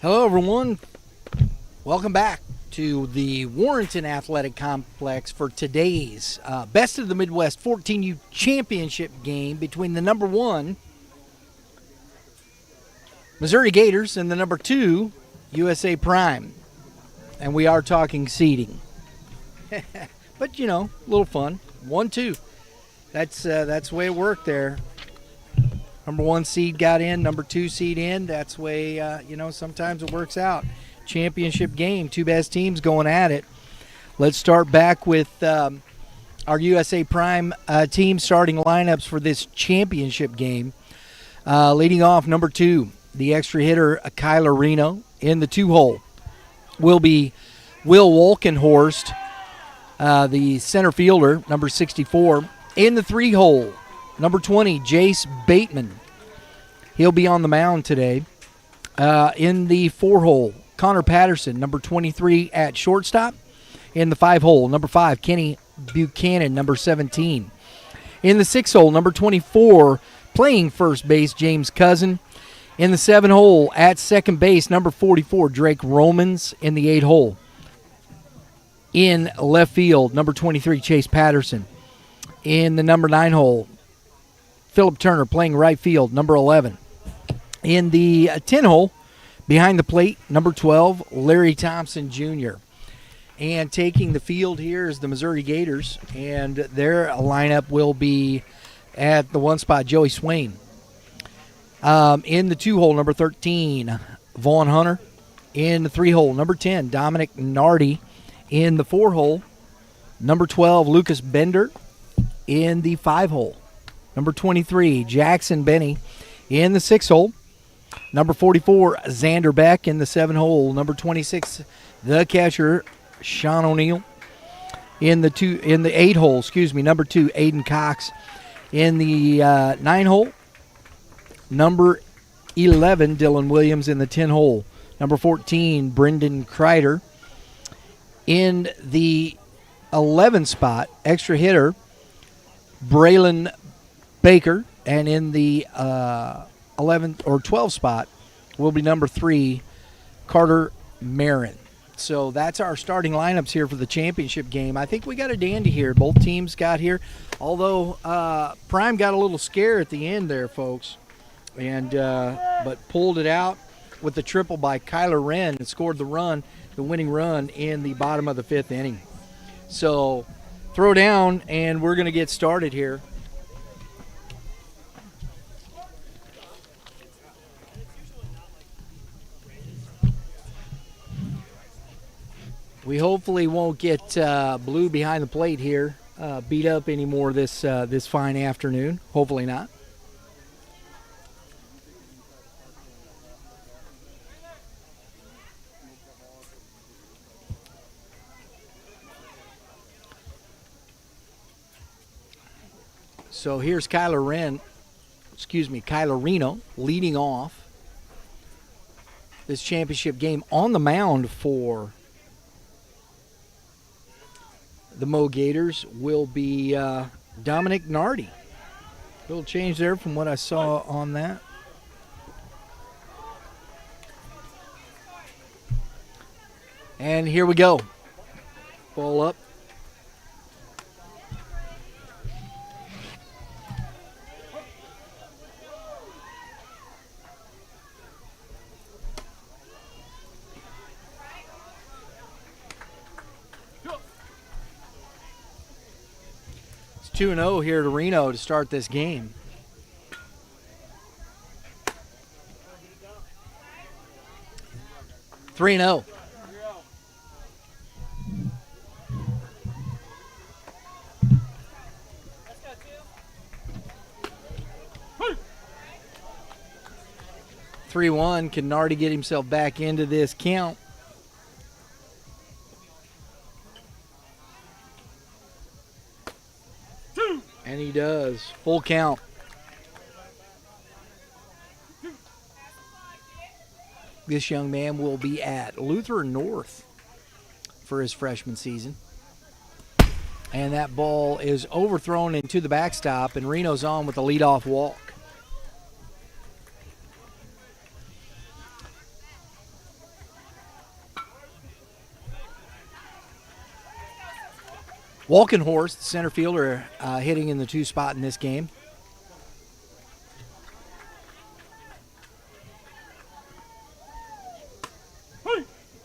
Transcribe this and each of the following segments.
Hello, everyone. Welcome back to the Warrenton Athletic Complex for today's Best of the Midwest 14U Championship game between the number 1 Missouri Gators and the number 2 USA Prime. And we are talking seeding. But, you know, a little fun. 1-2. That's the way it worked there. Number 1 seed got in, number 2 seed in. That's the way, sometimes it works out. Championship game, 2 best teams going at it. Let's start back with our USA Prime team starting lineups for this championship game. Leading off, number 2, the extra hitter, Kyler Reno. In the 2-hole will be Will Wolkenhorst, the center fielder, number 64. In the 3-hole, number 20, Jace Bateman. He'll be on the mound today. In the 4-hole, Connor Patterson, number 23 at shortstop. In the 5-hole, number 5, Kenny Buchanan, number 17. In the 6-hole, number 24, playing first base, James Cousin. In the 7-hole, at second base, number 44, Drake Romans. In the 8-hole, in left field, number 23, Chase Patterson. In the number 9-hole, Philip Turner playing right field, number 11. In the 10-hole, behind the plate, number 12, Larry Thompson Jr. And taking the field here is the Missouri Gators, and their lineup will be at the 1 spot, Joey Swain. In the 2-hole, number 13, Vaughn Hunter. In the 3-hole, number 10, Dominic Nardi. In the 4-hole, number 12, Lucas Bender. In the 5-hole, number 23, Jackson Benny. In the 6-hole, number 44, Xander Beck. In the 7-hole, number 26, the catcher, Sean O'Neill. In the 8-hole, number 2, Aiden Cox. In the 9-hole, number 11, Dylan Williams. In the 10-hole, number 14, Brendan Kreider. In the 11 spot, extra hitter, Braylon Baker. And in the 11 or 12 spot will be number 3, Carter Marin. So that's our starting lineups here for the championship game. I think we got a dandy here. Both teams got here, although Prime got a little scare at the end there, folks, and but pulled it out with the triple by Kyler Wren and scored the winning run in the bottom of the 5th inning. So throw down, and we're going to get started here. We hopefully won't get blue behind the plate here, beat up anymore this fine afternoon. Hopefully not. So here's Kyler Reno leading off this championship game. On the mound for the Mo Gators will be Dominic Nardi. A little change there from what I saw on that. And here we go. Ball up. It's 2-0 here to Reno to start this game. Three 0. Three-1. Can Nardi get himself back into this count? And he does. Full count. This young man will be at Luther North for his freshman season. And that ball is overthrown into the backstop, and Reno's on with a leadoff walk. Walkenhorst, the center fielder, hitting in the 2 spot in this game.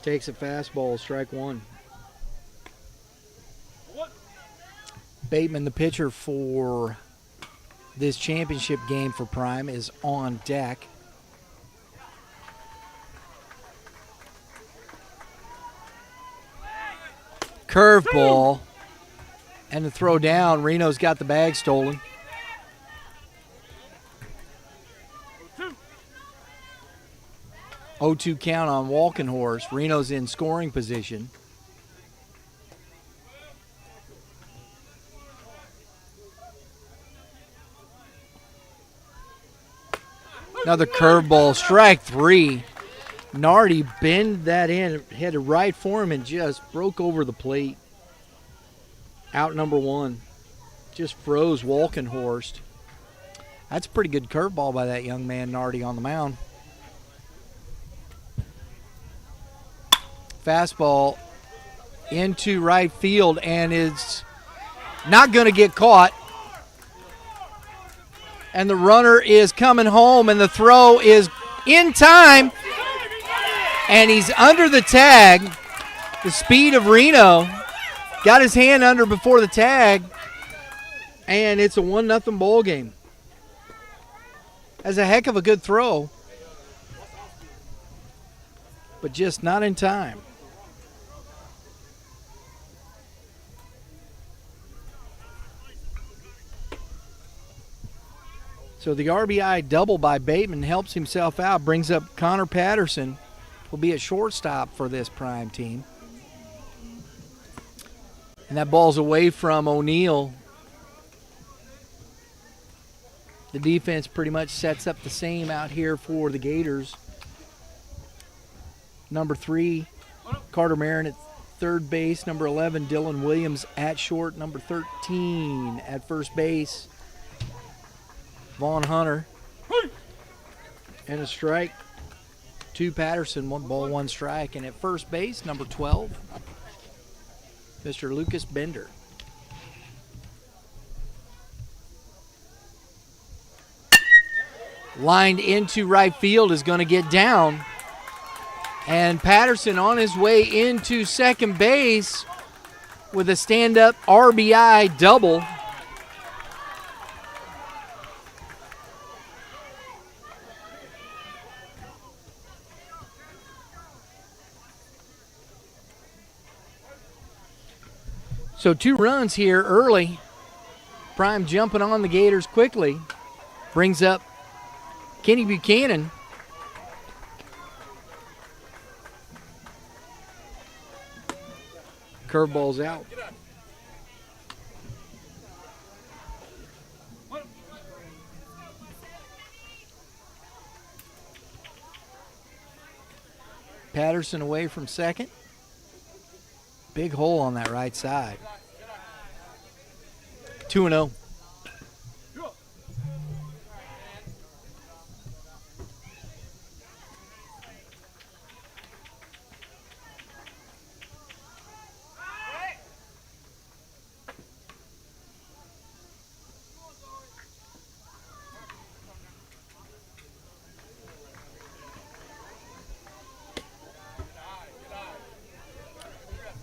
Takes a fastball, strike 1. Bateman, the pitcher for this championship game for Prime, is on deck. Curveball. And the throw down. Reno's got the bag stolen. 0-2 count on Walkenhorst. Reno's in scoring position. Another curveball, strike 3. Nardi bent that in, headed right for him, and just broke over the plate. Out number 1. Just froze Walkenhorst. That's a pretty good curveball by that young man, Nardi, on the mound. Fastball into right field, and is not going to get caught. And the runner is coming home, and the throw is in time. And he's under the tag. The speed of Reno. Got his hand under before the tag. And it's a 1-0 ball game. That's a heck of a good throw. But just not in time. So the RBI double by Bateman helps himself out, brings up Connor Patterson, will be at shortstop for this Prime team. And that ball's away from O'Neill. The defense pretty much sets up the same out here for the Gators. Number 3, Carter Marin at third base. Number 11, Dylan Williams at short. Number 13 at first base, Vaughn Hunter. And a strike to Patterson, 1 ball, 1 strike. And at first base, number 12, Mr. Lucas Bender. Lined into right field, is going to get down. And Patterson on his way into second base with a stand-up RBI double. So 2 runs here early. Prime jumping on the Gators quickly. Brings up Kenny Buchanan. Curveball's out. Patterson away from second. Big hole on that right side. 2-0.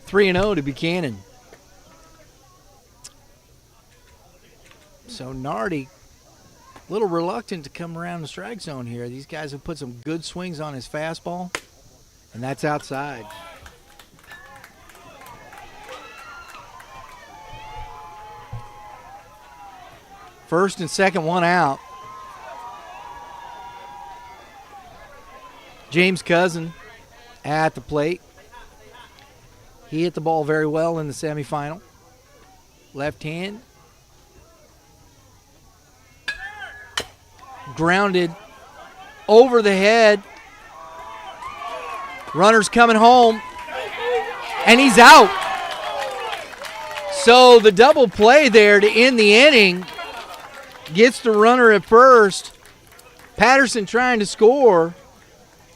Three and 0 to Buchanan. So Nardi, a little reluctant to come around the strike zone here. These guys have put some good swings on his fastball, and that's outside. First and second, 1 out. James Cousin at the plate. He hit the ball very well in the semifinal. Left hand. Grounded over the head. Runner's coming home. And he's out. So the double play there to end the inning gets the runner at first. Patterson trying to score,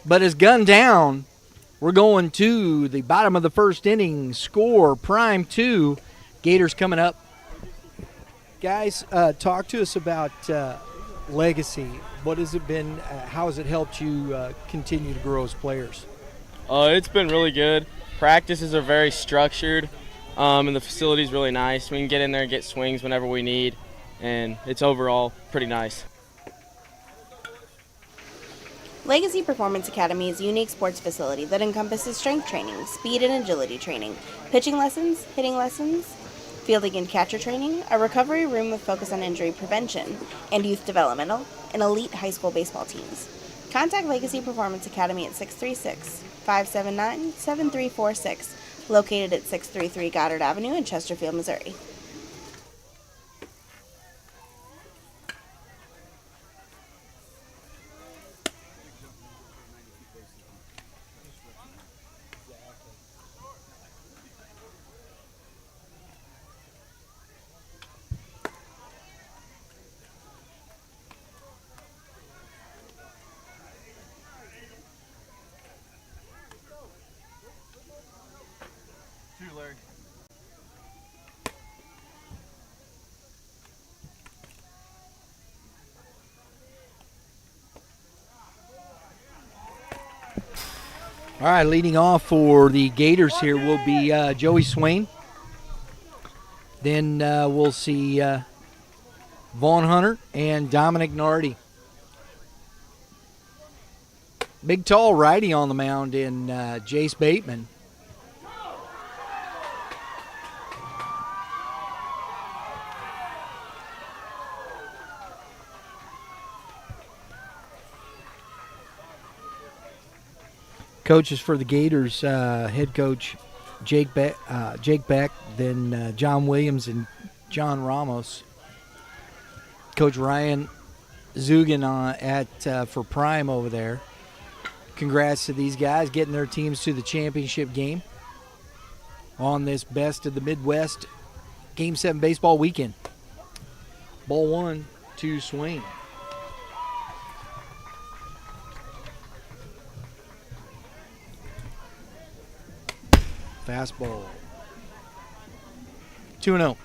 but is gunned down. We're going to the bottom of the first inning. Score, Prime 2, Gators coming up. Guys, talk to us about Legacy. What has it been? How has it helped you continue to grow as players? It's been really good. Practices are very structured, and the facility's really nice. We can get in there and get swings whenever we need, and it's overall pretty nice. Legacy Performance Academy is a unique sports facility that encompasses strength training, speed and agility training, pitching lessons, hitting lessons, fielding and catcher training, a recovery room with focus on injury prevention, and youth developmental, and elite high school baseball teams. Contact Legacy Performance Academy at 636-579-7346, located at 633 Goddard Avenue in Chesterfield, Missouri. All right, leading off for the Gators here will be Joey Swain. Then we'll see Vaughn Hunter and Dominic Nardi. Big, tall righty on the mound in Jace Bateman. Coaches for the Gators, head coach Jake Beck, then John Williams and John Ramos. Coach Ryan Zugan for Prime over there. Congrats to these guys getting their teams to the championship game on this Best of the Midwest Game 7 baseball weekend. Ball 1 to Swain. Fastball. 2-0.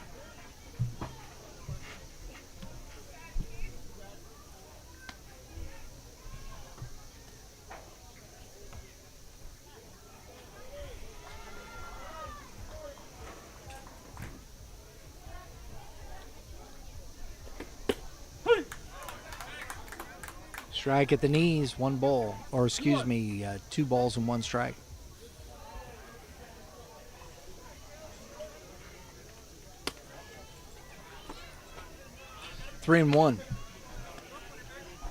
Strike at the knees, 1 ball. Or excuse me, 2 balls and 1 strike. Three and 1.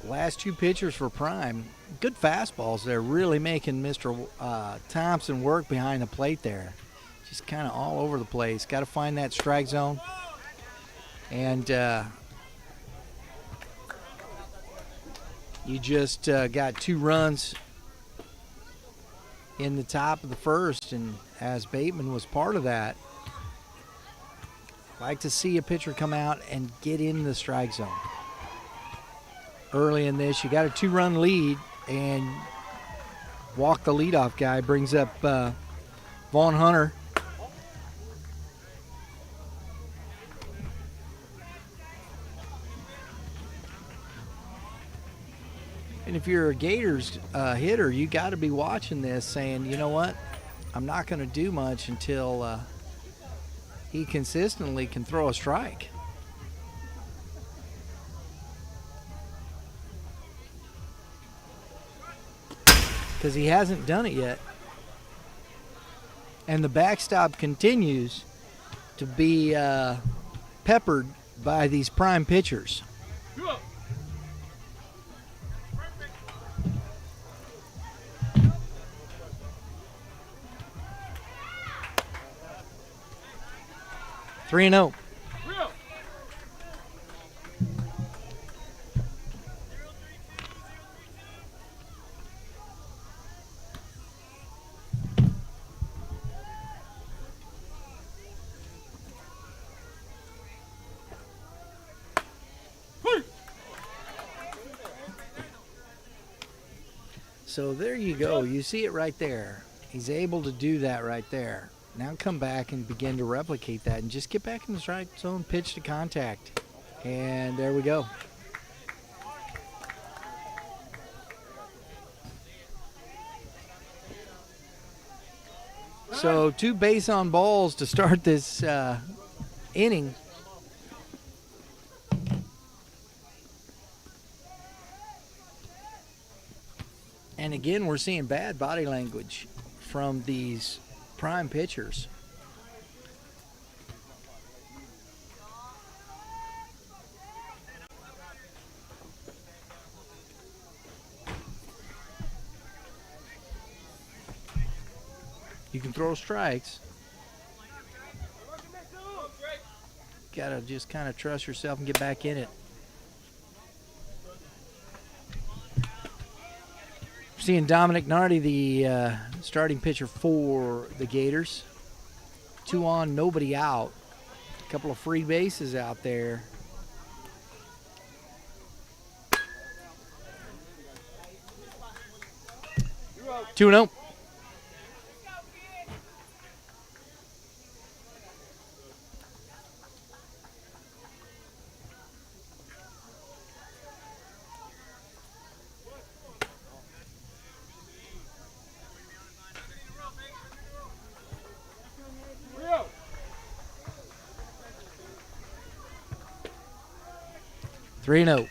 Last 2 pitchers for Prime. Good fastballs. They're really making Mr. Thompson work behind the plate there. Just kind of all over the place. Got to find that strike zone. And you just got 2 runs in the top of the first, and as Bateman was part of that, like to see a pitcher come out and get in the strike zone. Early in this, you got a 2-run lead, and walk the leadoff guy, brings up Vaughn Hunter. And if you're a Gators hitter, you got to be watching this saying, you know what, I'm not going to do much until he consistently can throw a strike. Because he hasn't done it yet. And the backstop continues to be peppered by these prime pitchers. 3-0. So there you go. You see it right there. He's able to do that right there. Now come back and begin to replicate that and just get back in the strike zone, pitch to contact. And there we go. So 2 base on balls to start this inning. And again, we're seeing bad body language from these prime pitchers. You can throw strikes. Gotta just kind of trust yourself and get back in it. Seeing Dominic Nardi, the starting pitcher for the Gators. 2 on, nobody out. A couple of free bases out there. Two and 0. Three and 0.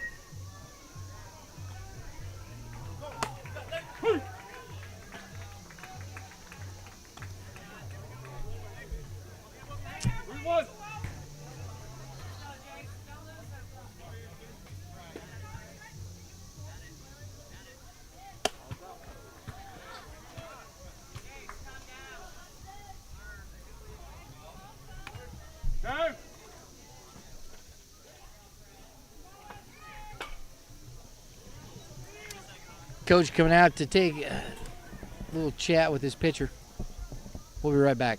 Coach coming out to take a little chat with his pitcher. We'll be right back.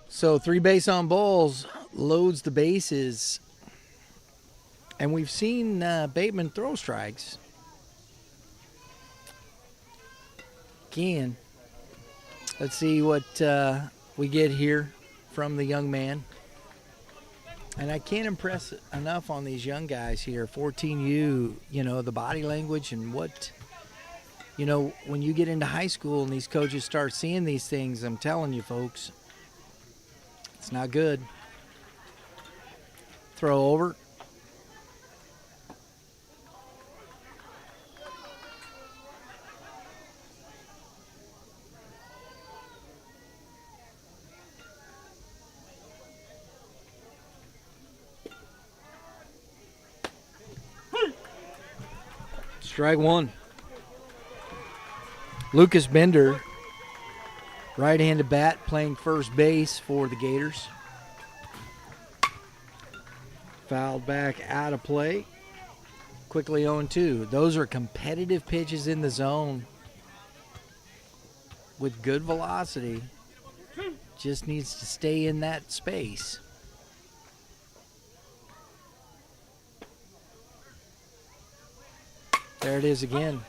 So 3 base on balls, loads the bases. And we've seen Bateman throw strikes. Again, let's see what we get here from the young man. And I can't impress enough on these young guys here. 14U, the body language and what, when you get into high school and these coaches start seeing these things, I'm telling you, folks, it's not good. Throw over. Strike 1. Lucas Bender, right-handed bat, playing first base for the Gators. Fouled back out of play. Quickly 0-2. Those are competitive pitches in the zone with good velocity. Just needs to stay in that space. There it is again.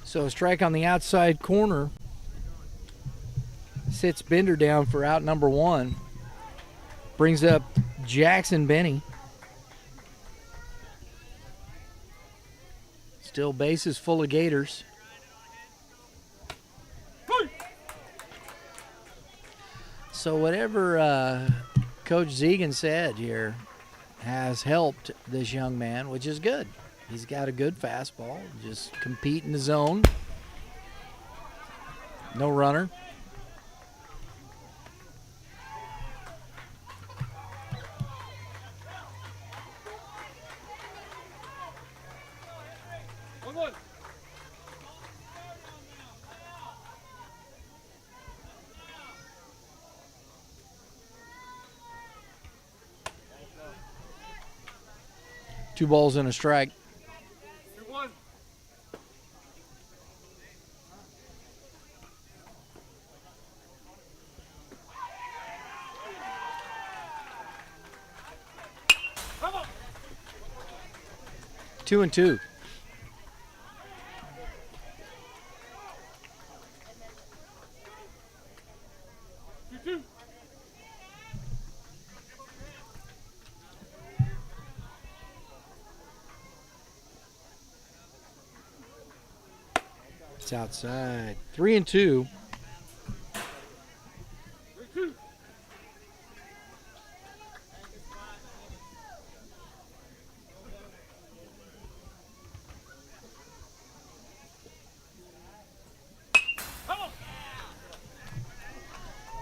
So a strike on the outside corner Sits Bender down for out number 1. Brings up Jackson Benny. Still bases full of Gators. So whatever Coach Zegan said here has helped this young man, which is good. He's got a good fastball. Just compete in the zone. No runner. Two balls and a strike. 2-1. Two and two. It's outside. 3 and 2.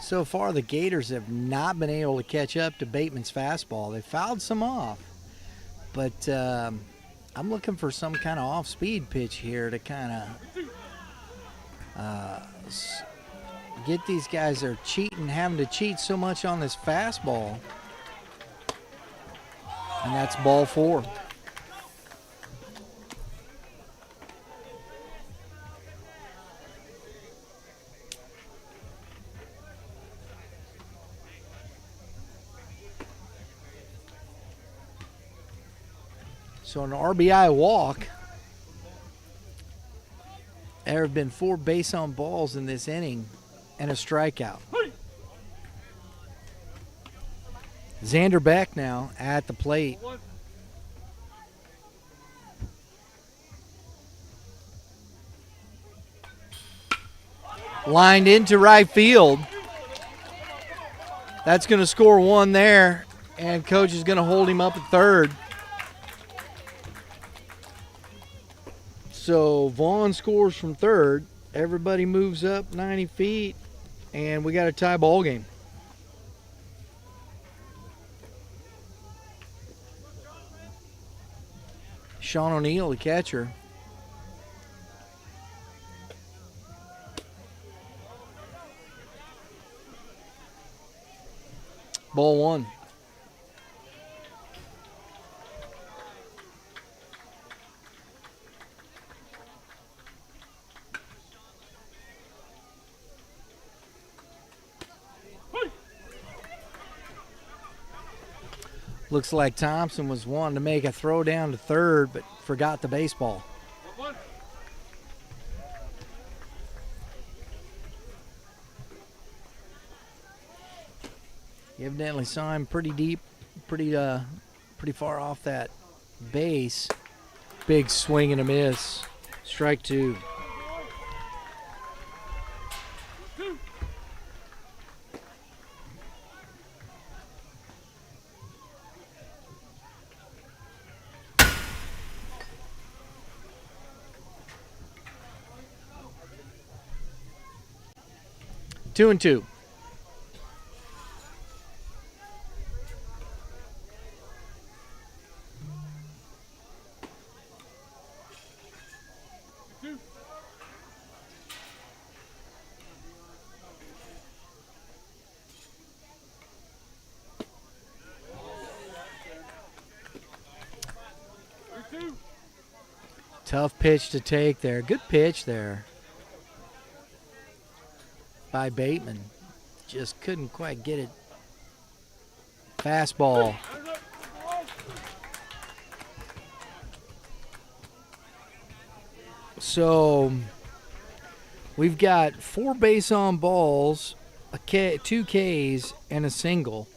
So far, the Gators have not been able to catch up to Bateman's fastball. They fouled some off, but I'm looking for some kind of off-speed pitch here to kind of get these guys that are cheating, having to cheat so much on this fastball. And that's ball 4. So an RBI walk. There have been 4 base on balls in this inning and a strikeout. Xander Beck now at the plate. Lined into right field. That's going to score 1 there, and coach is going to hold him up at third. So Vaughn scores from third. Everybody moves up 90 feet, and we got a tie ball game. Sean O'Neill, the catcher. Ball 1. Looks like Thompson was wanting to make a throw down to third, but forgot the baseball. He evidently saw him pretty deep, pretty far off that base. Big swing and a miss. Strike 2. Two and 2. Tough pitch to take there. Good pitch there by Bateman. Just couldn't quite get it. Fastball. So we've got 4 base on balls two Ks and a single,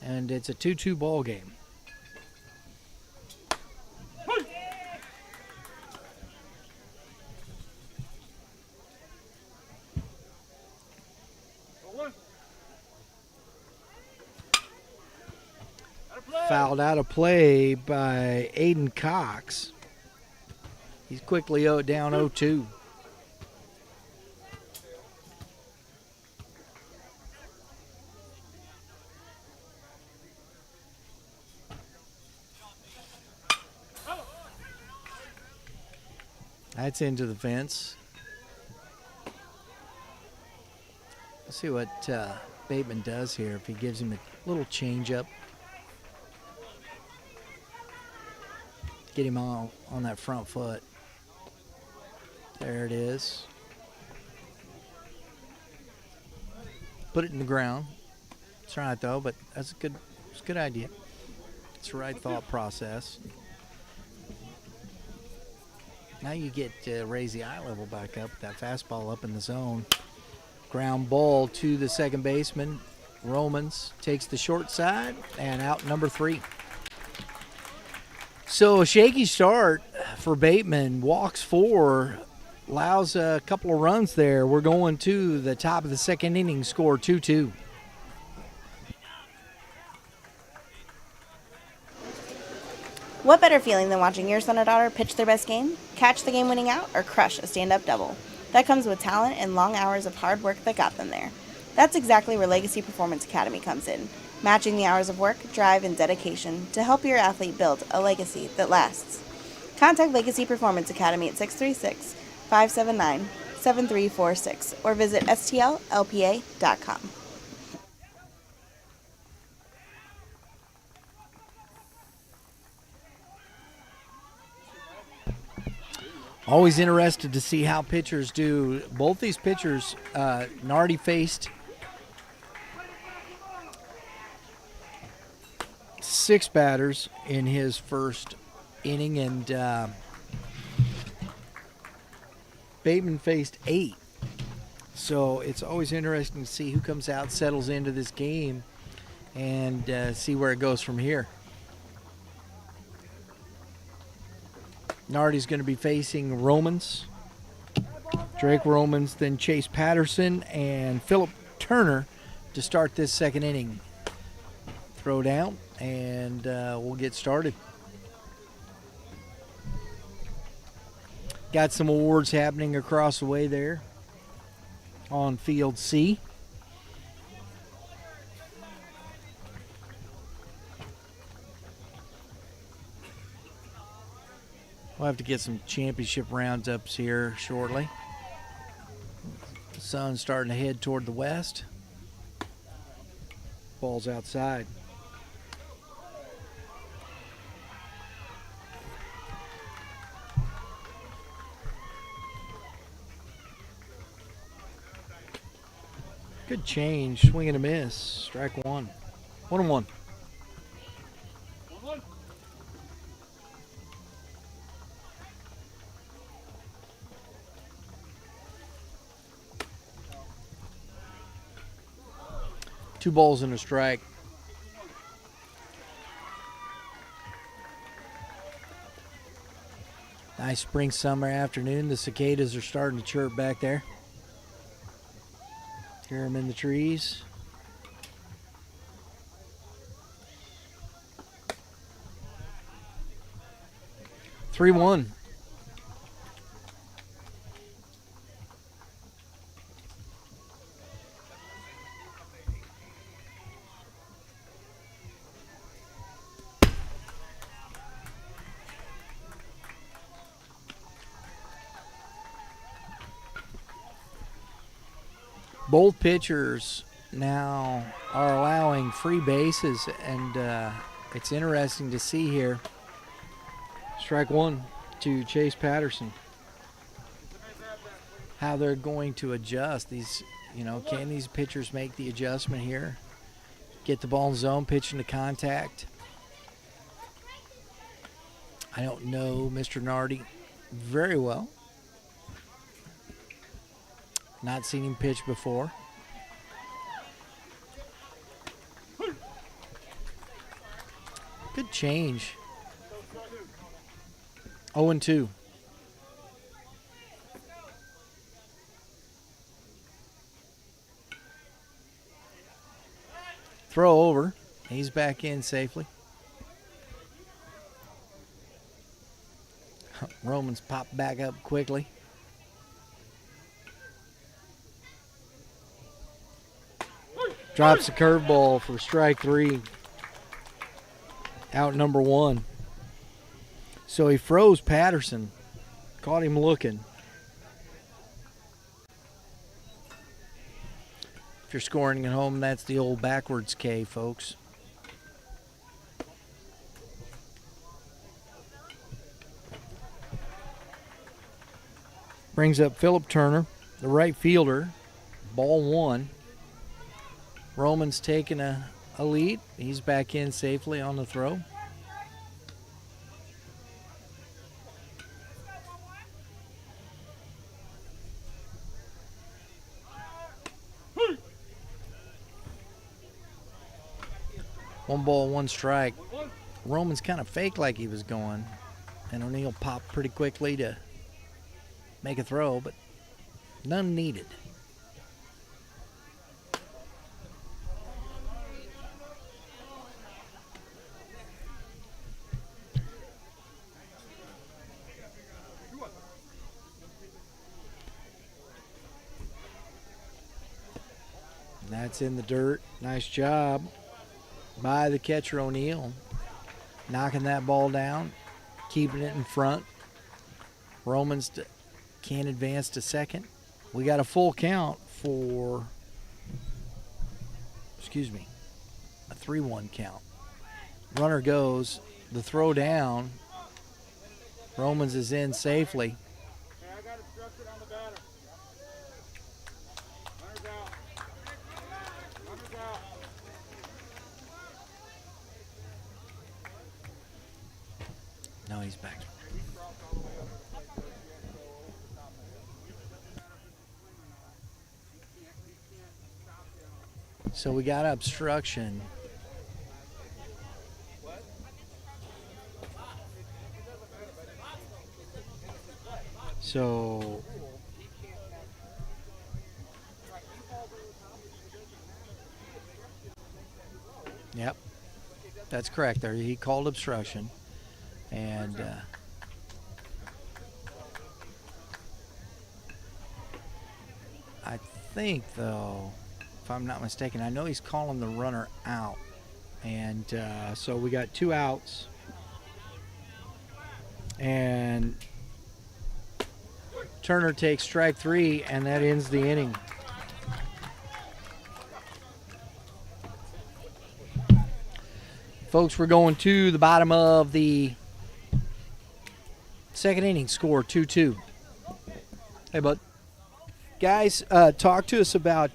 and it's a 2-2 ball game. Fouled out of play by Aiden Cox. He's quickly down 0-2. That's into the fence. Let's see what Bateman does here, if he gives him a little change up. Get him on that front foot. There it is. Put it in the ground. It's right though, but it's a good idea. It's the right thought process. Now you get to raise the eye level back up. That fastball up in the zone. Ground ball to the second baseman. Romans takes the short side and out number 3. So a shaky start for Bateman. Walks 4. Allows a couple of runs there. We're going to the top of the second inning. Score 2-2. What better feeling than watching your son or daughter pitch their best game, catch the game-winning out, or crush a stand-up double? That comes with talent and long hours of hard work that got them there. That's exactly where Legacy Performance Academy comes in, matching the hours of work, drive, and dedication to help your athlete build a legacy that lasts. Contact Legacy Performance Academy at 636-579-7346 or visit stllpa.com. Always interested to see how pitchers do. Both these pitchers, Nardi faced 6 batters in his first inning, and Bateman faced 8. So it's always interesting to see who comes out, settles into this game, and see where it goes from here. Nardi's going to be facing Romans, Drake Romans, then Chase Patterson and Phillip Turner to start this second inning. Throw down, and we'll get started. Got some awards happening across the way there on Field C. We'll have to get some championship roundups here shortly. The sun's starting to head toward the west. Ball's outside. Good change. Swing and a miss. Strike 1. 1-1. Two balls and a strike. Nice spring summer afternoon. The cicadas are starting to chirp back there. Hear them in the trees. Three one. Both pitchers now are allowing free bases, and it's interesting to see here. Strike 1 to Chase Patterson. How they're going to adjust these, can these pitchers make the adjustment here? Get the ball in zone, pitch into contact. I don't know Mr. Nardi very well. Not seen him pitch before. Good change. 0-2. Throw over. He's back in safely. Romans pop back up quickly. Drops the curveball for strike 3. Out number 1. So he froze Patterson. Caught him looking. If you're scoring at home, that's the old backwards K, folks. Brings up Phillip Turner, the right fielder. Ball 1. Roman's taking a lead. He's back in safely on the throw. One ball, one strike. Roman's kind of faked like he was going, and O'Neill popped pretty quickly to make a throw, but none needed. And that's in the dirt. Nice job by the catcher O'Neill, knocking that ball down, keeping it in front. Romans can't advance to second. We got a full count for, a 3-1 count. Runner goes, the throw down. Romans is in safely. I got obstructed on the batter. Runner's out. Runner's out. No, he's back. So we got obstruction. So yep, that's correct there. He called obstruction. And I think, though, if I'm not mistaken, I know he's calling the runner out. And so we got 2 outs. And Turner takes strike 3, and that ends the inning. Folks, we're going to the bottom of the second inning. Score 2-2. Hey, bud. Guys, talk to us about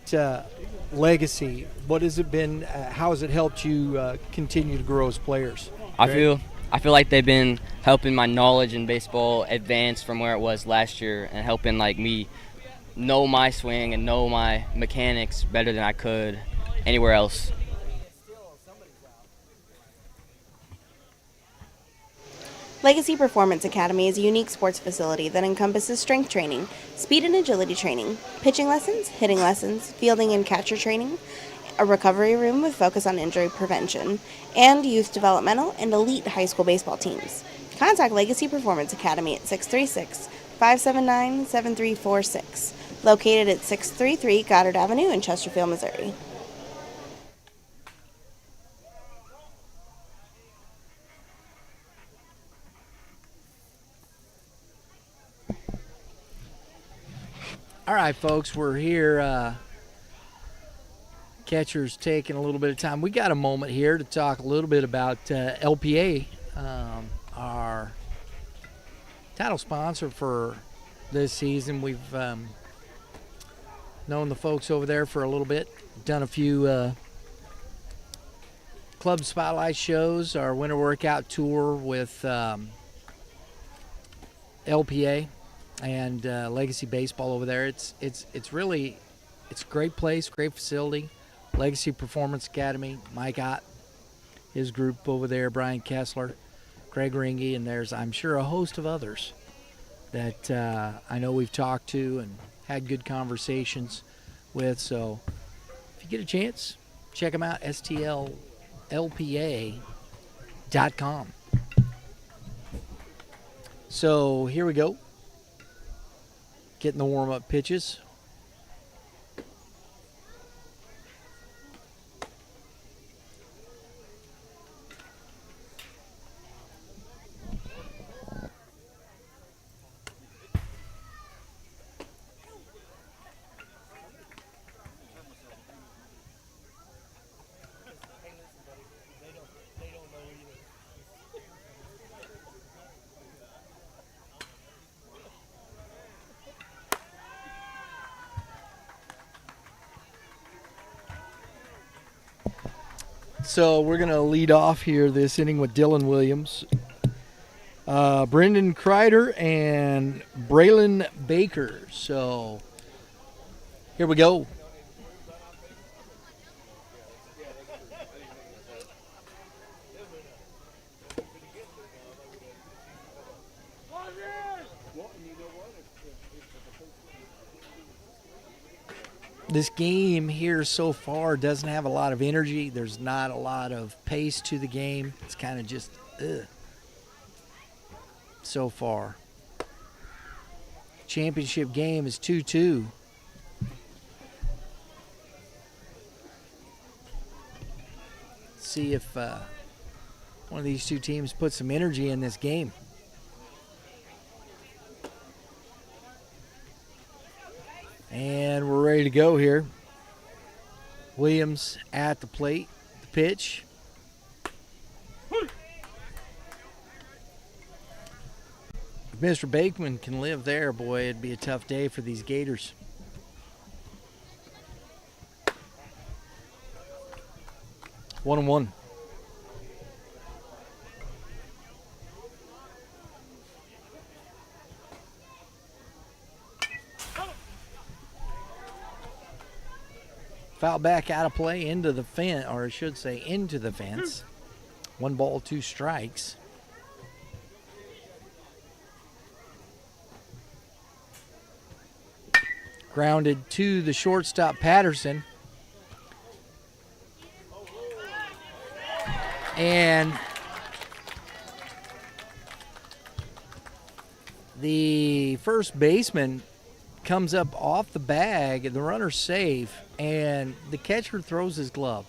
Legacy. What has it been? How has it helped you continue to grow as players? I feel like they've been helping my knowledge in baseball advance from where it was last year, and helping like me know my swing and know my mechanics better than I could anywhere else. Legacy Performance Academy is a unique sports facility that encompasses strength training, speed and agility training, pitching lessons, hitting lessons, fielding and catcher training, a recovery room with focus on injury prevention, and youth developmental and elite high school baseball teams. Contact Legacy Performance Academy at 636-579-7346, located at 633 Goddard Avenue in Chesterfield, Missouri. All right, folks, we're here. Catcher's taking a little bit of time. We got a moment here to talk a little bit about LPA, our title sponsor for this season. We've known the folks over there for a little bit, done a few club spotlight shows, our winter workout tour with LPA and Legacy Baseball over there. It's really a great place, great facility. Legacy Performance Academy, Mike Ott his group over there, Brian Kessler, Craig Ringy, and there's, I'm sure, a host of others that I know we've talked to and had good conversations with. So if you get a chance, check them out, stllpa.com. So here we go. Getting the warm-up pitches. So we're going to lead off here this inning with Dylan Williams, Brendan Kreider, and Braylon Baker. So here we go. This game here so far doesn't have a lot of energy. There's not a lot of pace to the game. It's kind of just so far. Championship game is 2-2. See if one of these two teams puts some energy in this game. And we're ready to go here. Williams at the plate, the pitch. If Mr. Bakeman can live there, boy, it'd be a tough day for these Gators. 1-1. Foul back out of play into the fence, or I should say into the fence. 1 ball, 2 strikes. Grounded to the shortstop, Patterson. And the first baseman comes up off the bag, and the runner's safe, and the catcher throws his glove.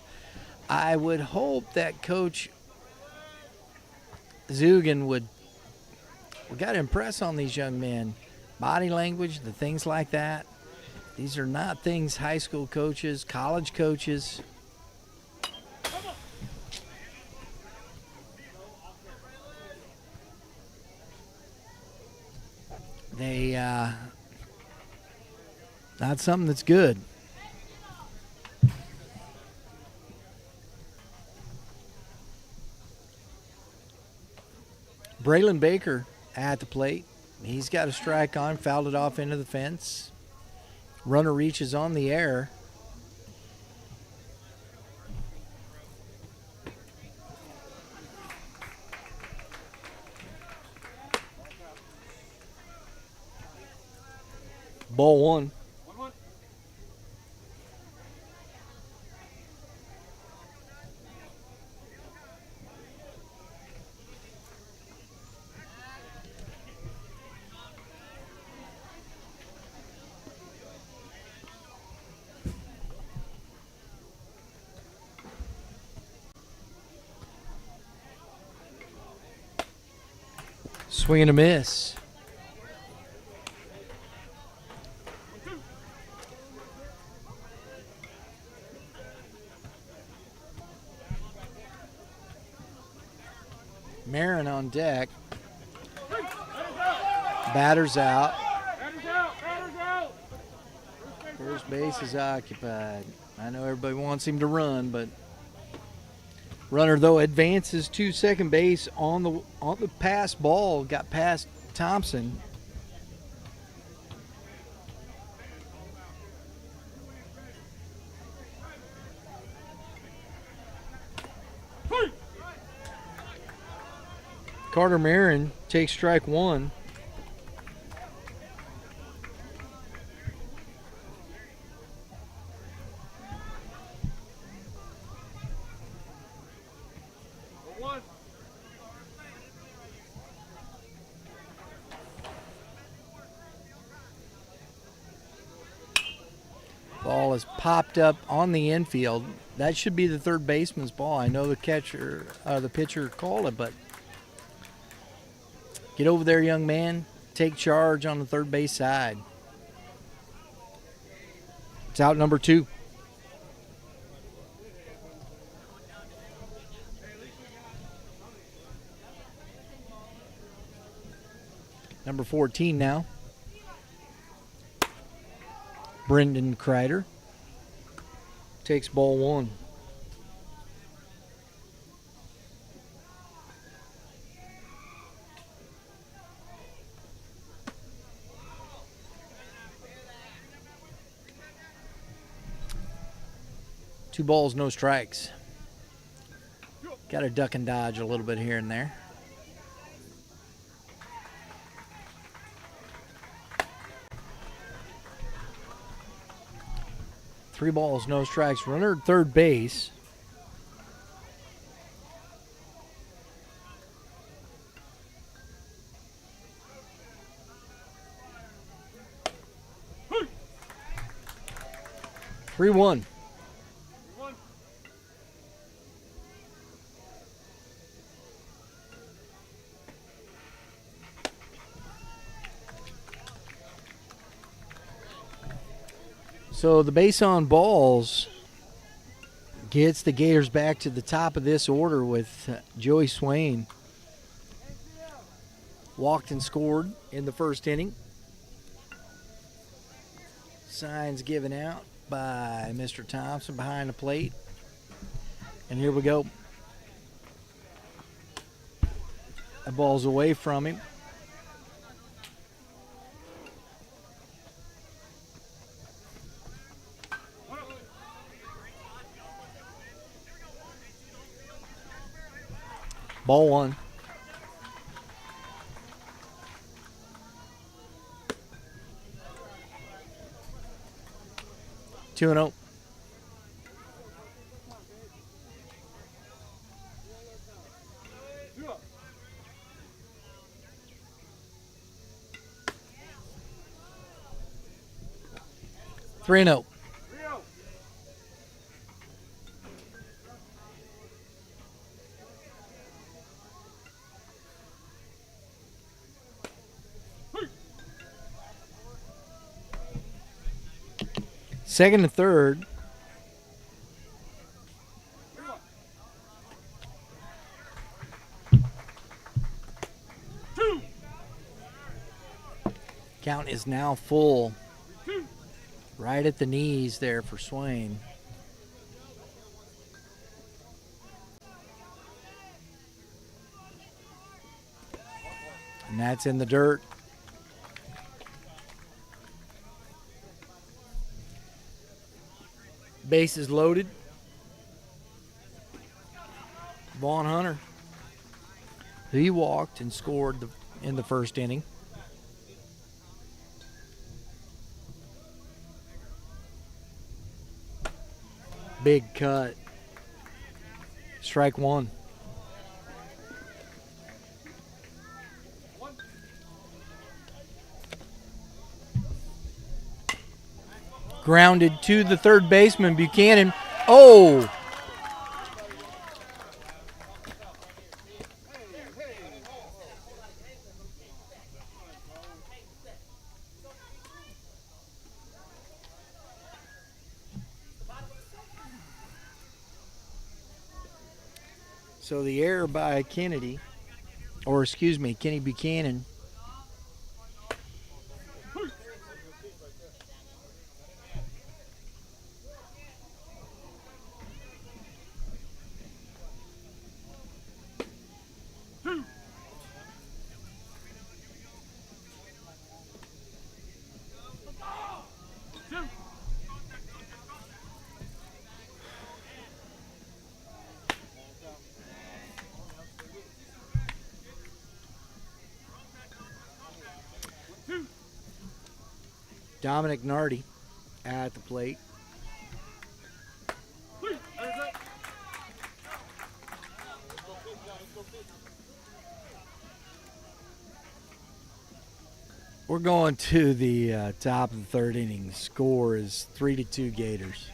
I would hope that Coach Zugan we got to impress on these young men. Body language, the things like that. These are not things high school coaches, college coaches. They, not something that's good. Braylon Baker at the plate. He's got a strike on, fouled it off into the fence. Runner reaches on the air. Ball 1. Swing and a miss. Marin on deck. Batter's out. First base is occupied. I know everybody wants him to run, but runner though advances to second base on the pass ball. Got past Thompson. Carter Marin takes strike one. Ball is popped up on the infield. That should be the third baseman's ball. I know the pitcher called it, but get over there, young man. Take charge on the third base side. It's out number 2. Number 14 now. Brendan Kreider takes ball 1. Two balls, no strikes. Got to duck and dodge a little bit here and there. Three balls, no strikes. Runner at third base. Hey. 3-1. So the base on balls gets the Gators back to the top of this order with Joey Swain. Walked and scored in the first inning. Signs given out by Mr. Thompson behind the plate. And here we go. The ball's away from him. Ball 1. Two and 0. Three and 0. Second and third. Count is now full. Right at the knees there for Swain. And that's in the dirt. Bases loaded. Vaughn Hunter. He walked and scored in the first inning. Big cut. Strike 1. Grounded to the third baseman, Buchanan. Oh! So the error by Kenny Buchanan. Dominic Nardi at the plate. We're going to the top of the third inning. Score is 3-2 Gators.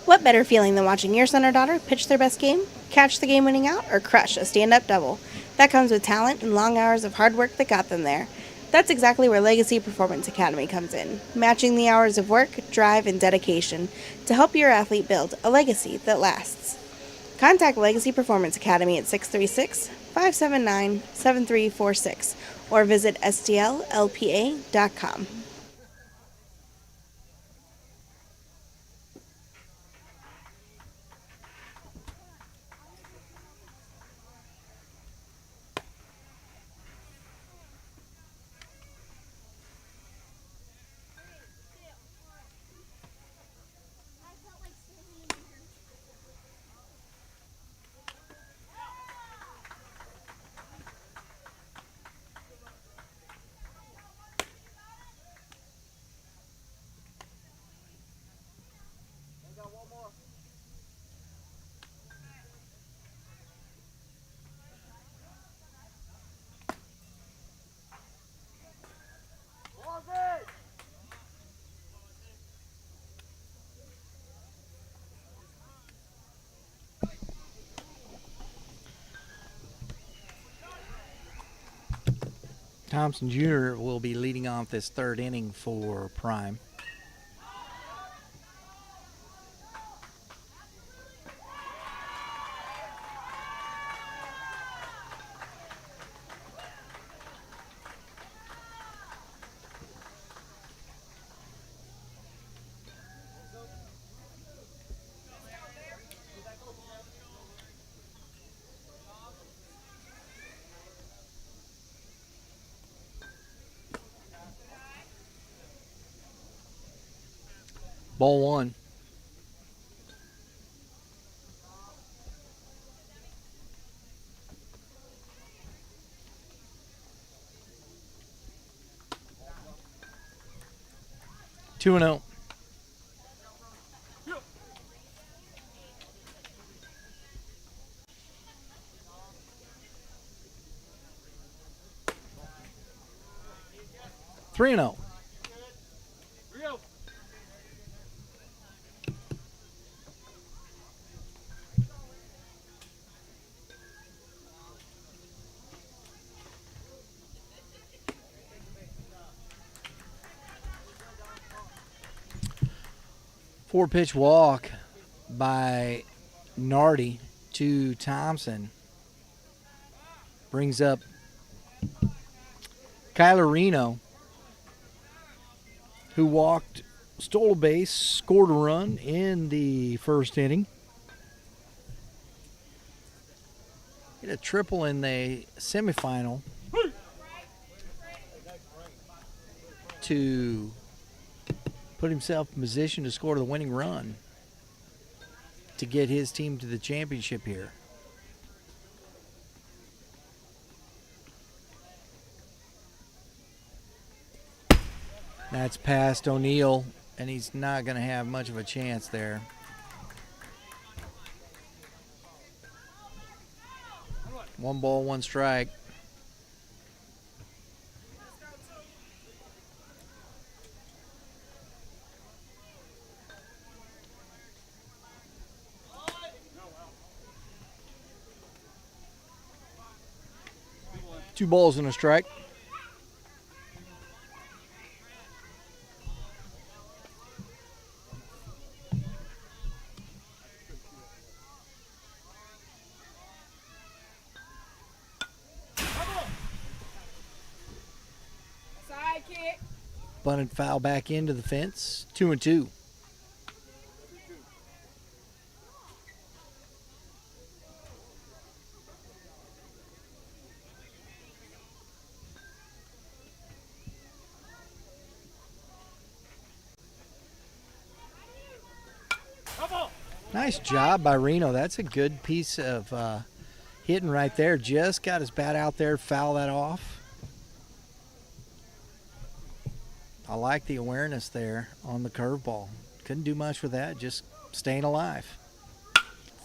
What better feeling than watching your son or daughter pitch their best game, catch the game-winning out, or crush a stand-up double? That comes with talent and long hours of hard work that got them there. That's exactly where Legacy Performance Academy comes in, matching the hours of work, drive, and dedication to help your athlete build a legacy that lasts. Contact Legacy Performance Academy at 636-579-7346 or visit stllpa.com. Thompson Jr. will be leading off this third inning for Prime. Ball one. Two and 0. Three and 0. Four-pitch walk by Nardi to Thompson. Brings up Kyler Reno, who walked, stole a base, scored a run in the first inning. Hit a triple in the semifinal to put himself in position to score the winning run to get his team to the championship here. That's past O'Neal, and he's not going to have much of a chance there. One ball, one strike. Two balls and a strike. Side kick. Bunted foul back into the fence. 2-2. Nice job by Reno. That's a good piece of hitting right there. Just got his bat out there, foul that off. I like the awareness there on the curveball. Couldn't do much with that, just staying alive.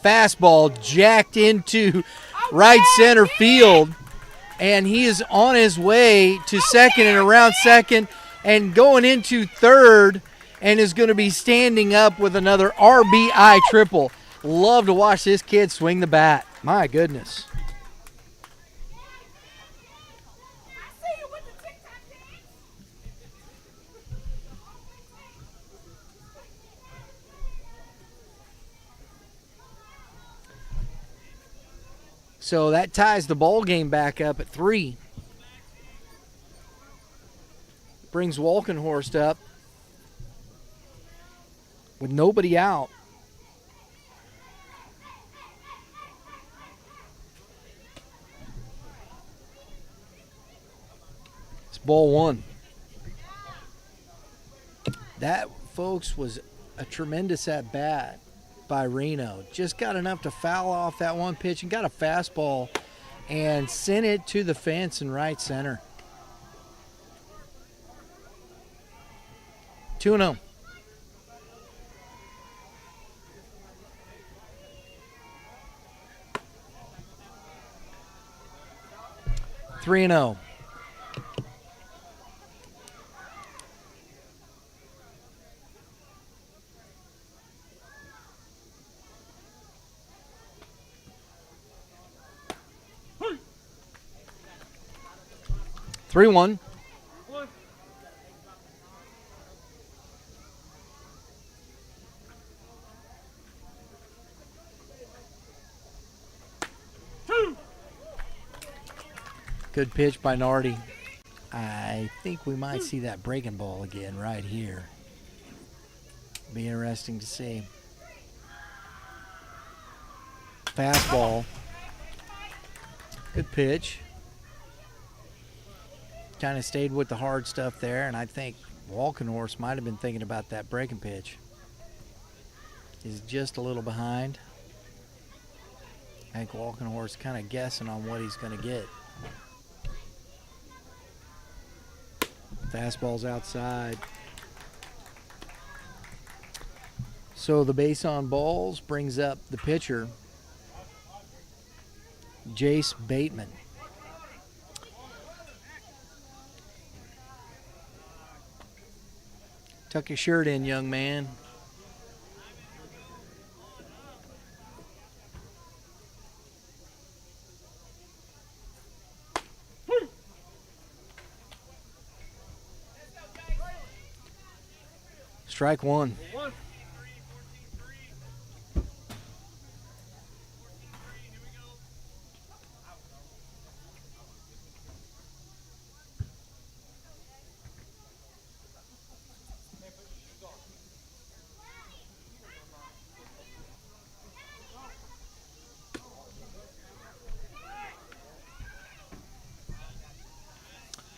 Fastball jacked into right center field, and he is on his way to second and around second and going into third, and is going to be standing up with another RBI triple. Love to watch this kid swing the bat. My goodness. So that ties the ball game back up at 3. Brings Walkenhorst up with nobody out. It's ball 1. That, folks, was a tremendous at-bat by Reno. Just got enough to foul off that one pitch and got a fastball and sent it to the fence in right center. 2-0. Three and 0. Three one. Good pitch by Nardi. I think we might see that breaking ball again right here. Be interesting to see. Fastball. Good pitch. Kind of stayed with the hard stuff there, and I think Walkenhorst might have been thinking about that breaking pitch. He's just a little behind. I think Walkenhorst kind of guessing on what he's going to get. Fastball's outside. So the base on balls brings up the pitcher, Jace Bateman. Tuck your shirt in, young man. Strike one.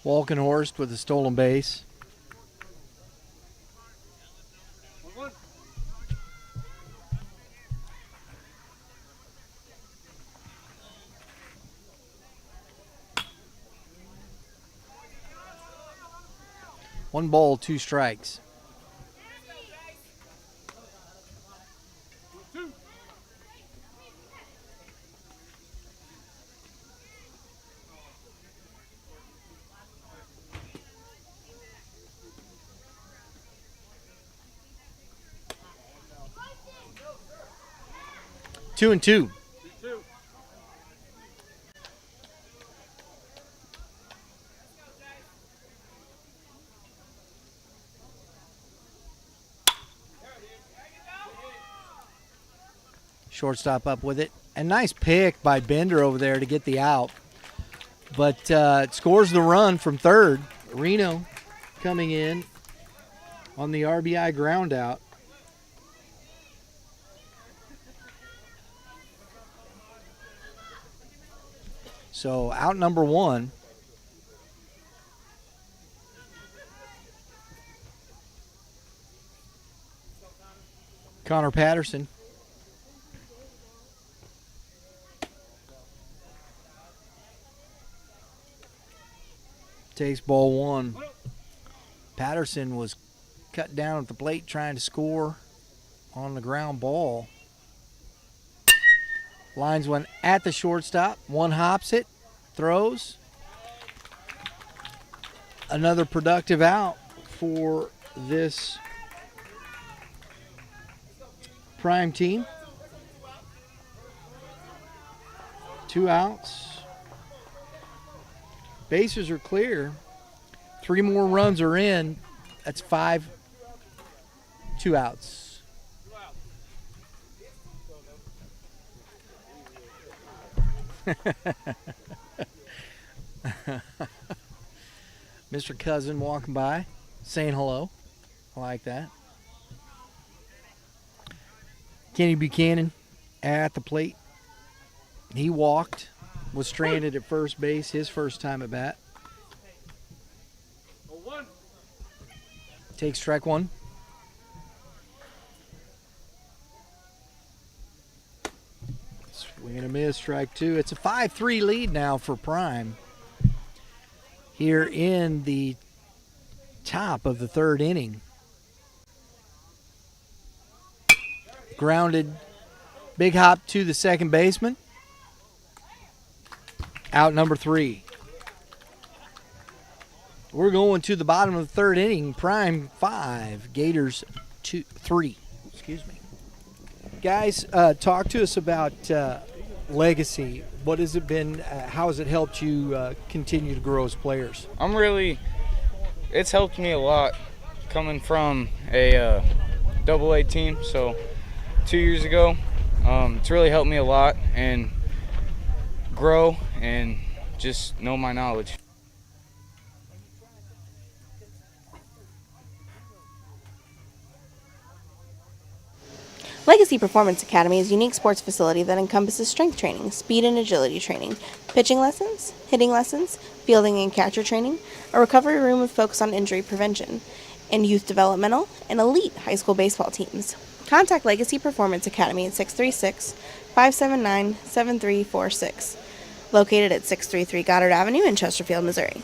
Walkenhorst with a stolen base. One ball, two strikes. Two and two. Shortstop up with it. And nice pick by Bender over there to get the out. But it scores the run from third. Reno coming in on the RBI ground out. So out number one. Connor Patterson. Takes ball one. Patterson was cut down at the plate trying to score on the ground ball. Lines one at the shortstop. One hops it, throws. Another productive out for this Prime team. 2 outs. Bases are clear. 3 more runs are in. That's 5. 2 outs. Mr. Cousin walking by, saying hello. I like that. Kenny Buchanan at the plate. He walked, was stranded at first base, his first time at bat. Takes strike one. Swing and a miss, strike two. It's a 5-3 lead now for Prime here in the top of the 3rd inning. Grounded, big hop to the second baseman. Out number 3. We're going to the bottom of the 3rd inning. Prime 5, Gators 3. Excuse me. Guys, talk to us about Legacy. What has it been? How has it helped you continue to grow as players? It's helped me a lot coming from a AA team. So 2 years ago, it's really helped me a lot and grow and just know my knowledge. Legacy Performance Academy is a unique sports facility that encompasses strength training, speed and agility training, pitching lessons, hitting lessons, fielding and catcher training, a recovery room with focus on injury prevention, and youth developmental and elite high school baseball teams. Contact Legacy Performance Academy at 636-579-7346, located at 633 Goddard Avenue in Chesterfield, Missouri.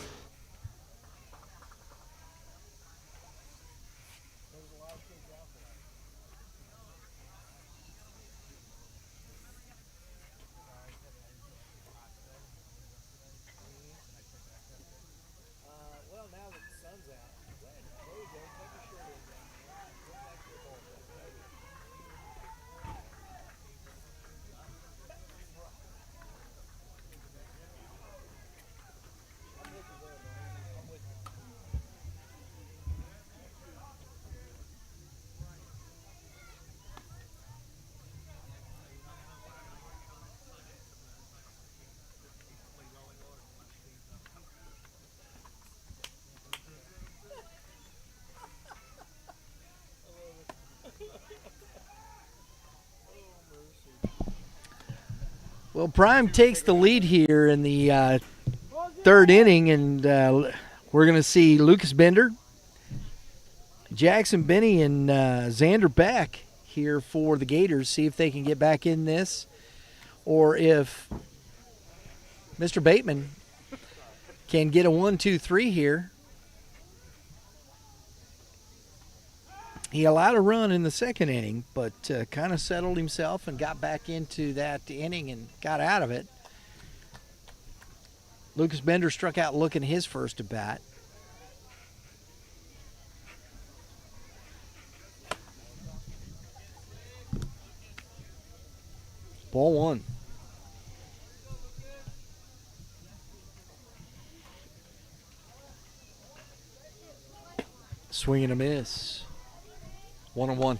Well, Prime takes the lead here in the 3rd inning, and we're going to see Lucas Bender, Jackson Benny, and Xander Beck here for the Gators, see if they can get back in this, or if Mr. Bateman can get a 1-2-3 here. He allowed a run in the 2nd inning, but kind of settled himself and got back into that inning and got out of it. Lucas Bender struck out looking his first at bat. Ball one. Swing and a miss. 1-1.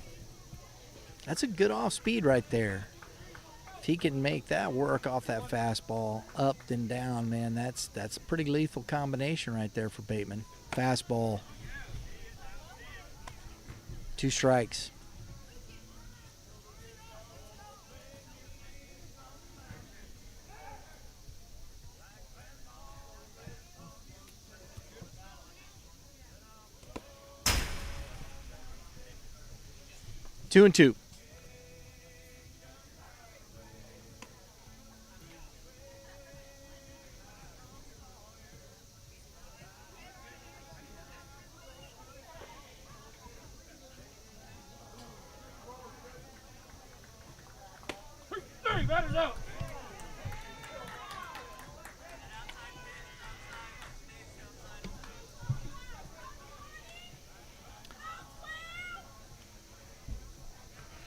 That's a good off speed right there. If he can make that work off that fastball up and down, man, that's a pretty lethal combination right there for Bateman. Fastball. 2 strikes. Two and two.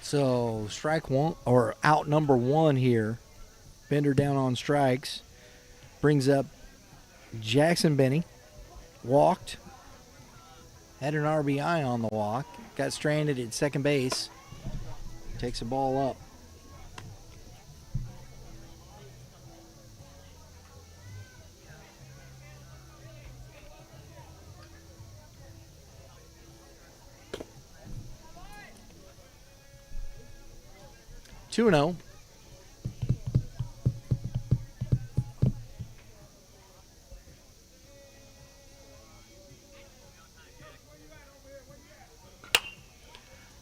So strike one, or out number one here. Bender down on strikes. Brings up Jackson Benny. Walked. Had an RBI on the walk. Got stranded at second base. Takes the ball up. Two and 0.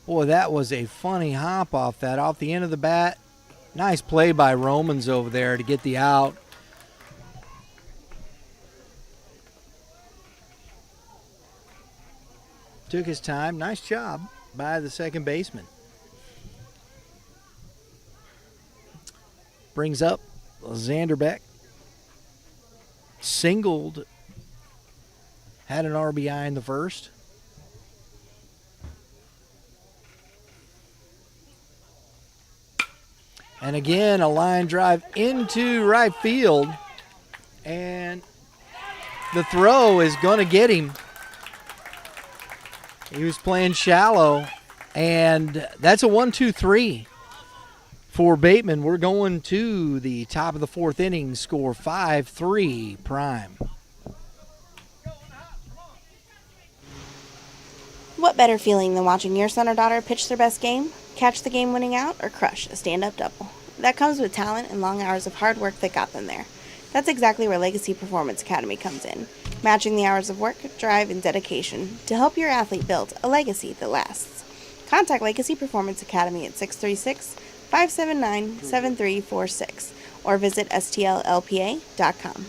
Boy, that was a funny hop off the end of the bat. Nice play by Romans over there to get the out. Took his time. Nice job by the second baseman. Brings up Zanderbeck. Singled. Had an RBI in the first. And again, a line drive into right field. And the throw is going to get him. He was playing shallow. And that's a 1-2-3 for Bateman. We're going to the top of the fourth inning. Score 5-3 Prime. What better feeling than watching your son or daughter pitch their best game, catch the game-winning out, or crush a stand-up double? That comes with talent and long hours of hard work that got them there. That's exactly where Legacy Performance Academy comes in, matching the hours of work, drive, and dedication to help your athlete build a legacy that lasts. Contact Legacy Performance Academy at 636-579-7346 or visit stllpa.com.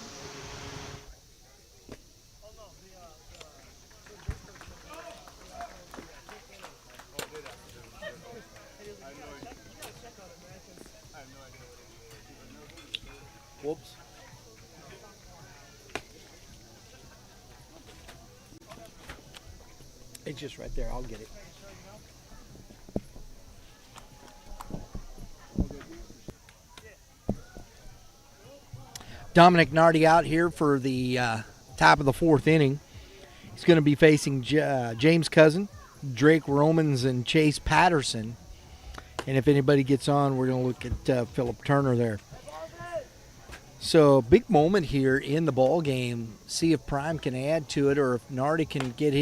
Whoops. It's just right there. I'll get it. Dominic Nardi out here for the top of the fourth inning. He's going to be facing James Cousin, Drake Romans, and Chase Patterson. And if anybody gets on, we're going to look at Philip Turner there. So big moment here in the ball game. See if Prime can add to it, or if Nardi can get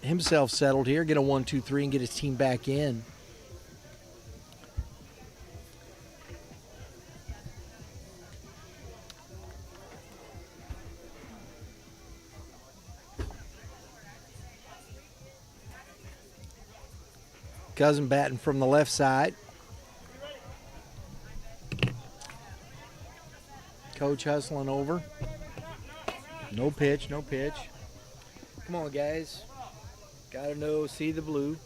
himself settled here, get a 1-2-3, and get his team back in. Cousin batting from the left side. Coach hustling over. No pitch, no pitch. Come on, guys. Gotta know, see the blue.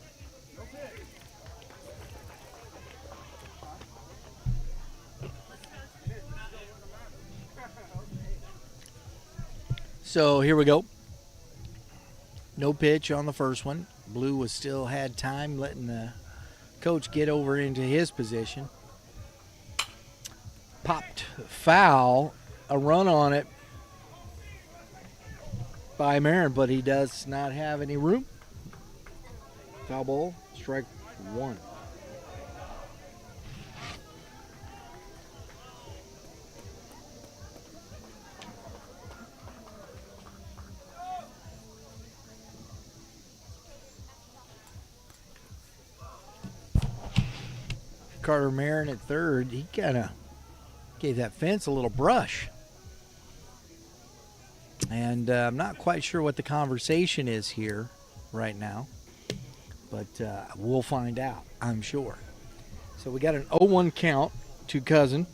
So here we go. No pitch on the first one. Blue was still had time, letting the coach get over into his position. Popped foul, a run on it by Marin, but he does not have any room. Foul ball, strike one. Carter Marin at third, he kind of gave that fence a little brush. And I'm not quite sure what the conversation is here right now, but we'll find out, I'm sure. So we got an 0-1 count to Cousin.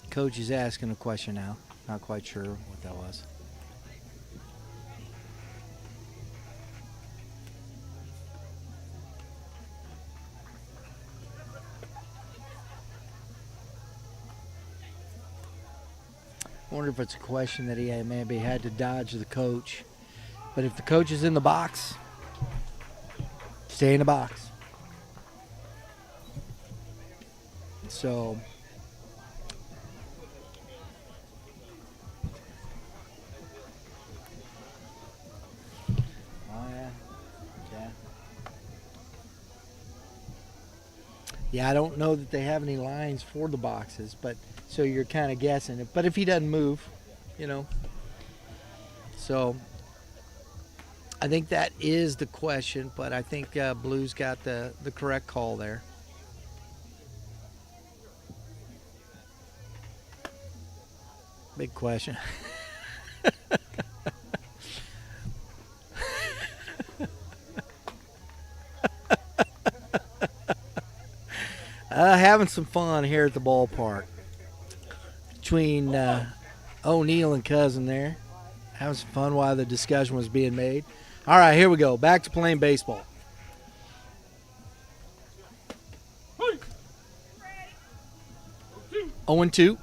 Coach is asking a question now. Not quite sure what that was. wonder if it's a question that he maybe had to dodge the coach. But if the coach is in the box, stay in the box. So yeah, I don't know that they have any lines for the boxes, but so you're kind of guessing it. But if he doesn't move, so I think that is the question. But I think Blue's got the correct call there. Big question. Having some fun here at the ballpark between O'Neal and Cousin there. Having some fun while the discussion was being made. All right, here we go. Back to playing baseball. Hey. 0-2.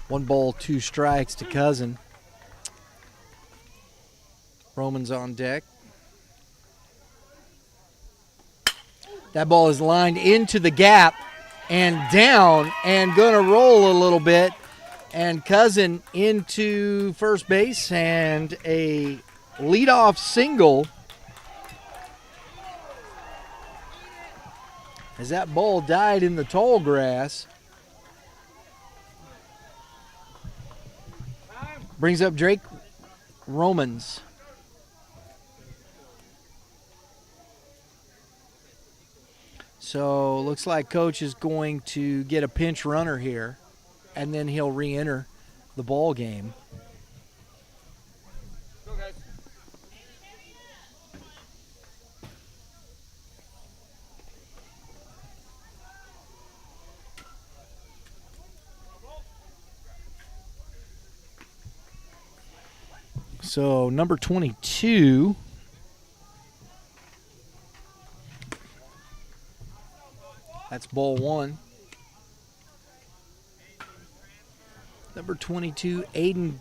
One ball, 2 strikes to Cousin. Roman's on deck. That ball is lined into the gap and down and going to roll a little bit. And Cousin into first base and a leadoff single. As that ball died in the tall grass. Brings up Drake Romans. So looks like Coach is going to get a pinch runner here, and then he'll re-enter the ball game. Go, guys. So number 22. That's ball 1. Number 22, Aiden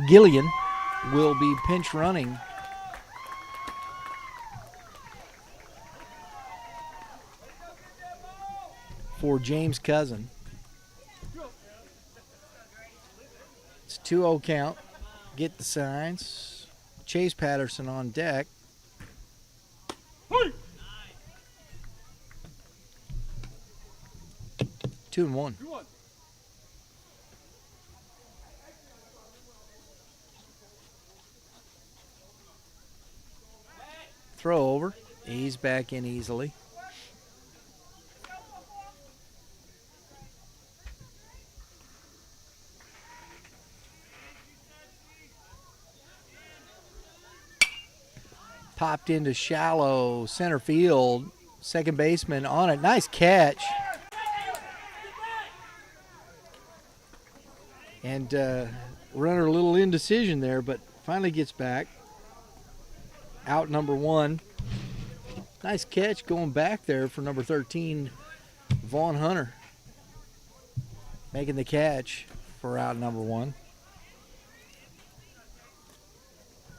Gillian, will be pinch running. For James Cousin. It's 2-0 count. Get the signs. Chase Patterson on deck. Hey. 2-1. 2-1. Throw over. He's back in easily. Popped into shallow center field. Second baseman on it. Nice catch. And runner a little indecision there, but finally gets back. Out number 1. Nice catch going back there for number 13, Vaughn Hunter. Making the catch for out number 1.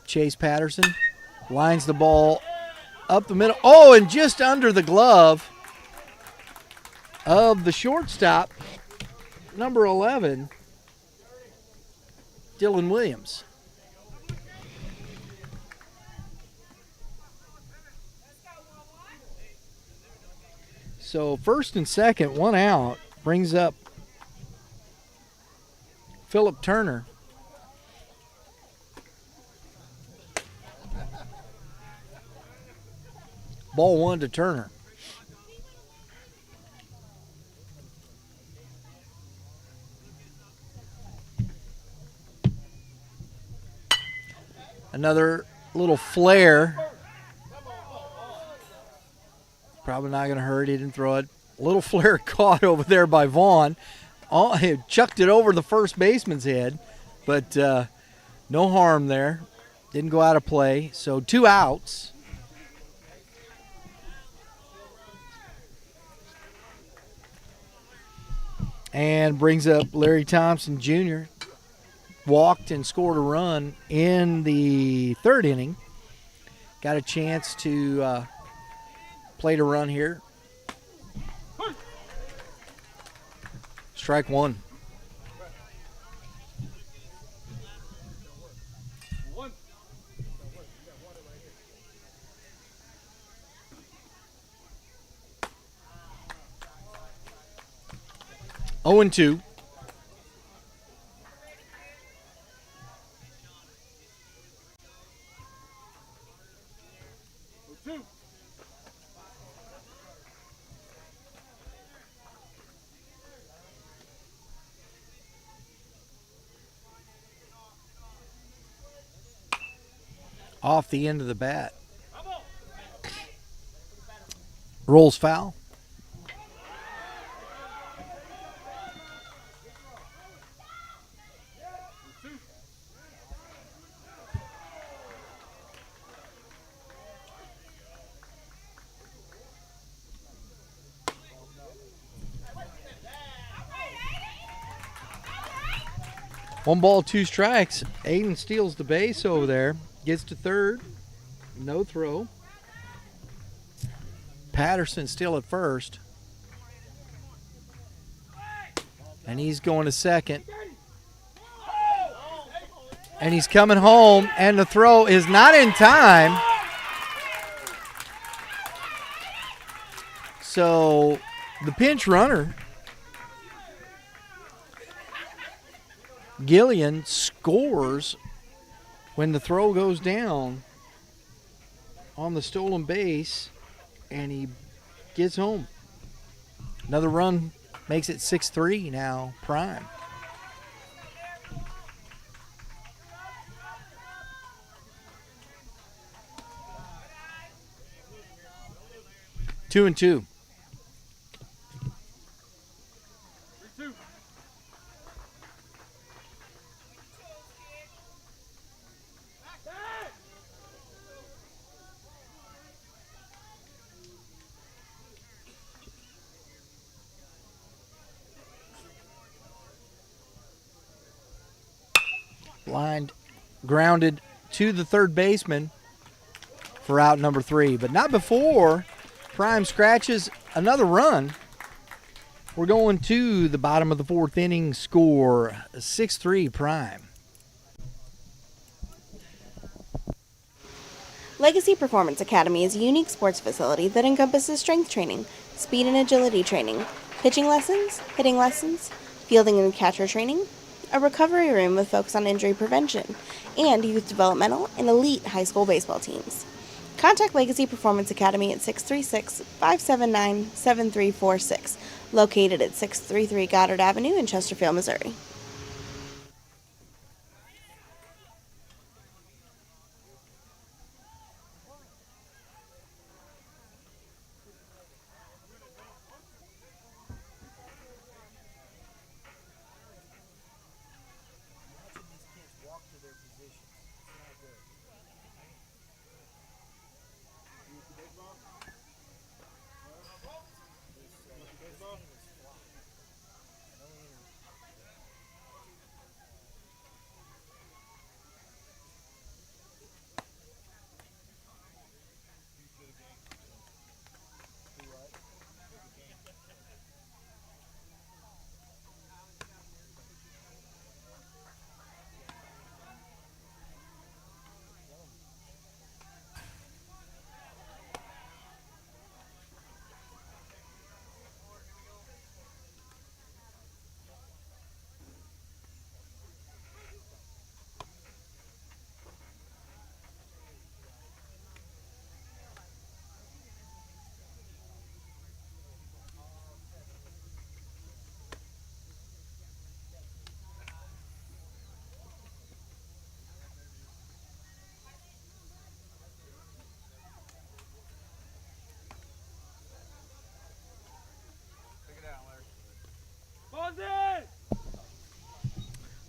Chase Patterson lines the ball up the middle. Oh, and just under the glove of the shortstop, number 11, Dylan Williams. So first and second, 1 out, brings up Phillip Turner. Ball 1 to Turner. Another little flare. Probably not going to hurt. He didn't throw it. A little flare caught over there by Vaughn. He chucked it over the first baseman's head, but No harm there. Didn't go out of play. So 2 outs. And brings up Larry Thompson Jr. Walked and scored a run in the 3rd inning. Got a chance to play a run here. Strike 1. 0-2. Off the end of the bat. Rolls foul. One ball, 2 strikes. Aiden steals the base over there. Gets to 3rd. No throw. Patterson still at 1st. And he's going to 2nd. And he's coming home, and the throw is not in time. So the pinch runner, Gillian, scores when the throw goes down on the stolen base, and he gets home. Another run makes it 6-3 now, Prime. Two and two. Lined, grounded to the 3rd baseman for out number 3, but not before Prime scratches another run. We're going to the bottom of the 4th inning. Score 6-3 Prime. Legacy Performance Academy is a unique sports facility that encompasses strength training, speed and agility training, pitching lessons, hitting lessons, fielding and catcher training, a recovery room with focus on injury prevention, and youth developmental and elite high school baseball teams. Contact Legacy Performance Academy at 636-579-7346, located at 633 Goddard Avenue in Chesterfield, Missouri.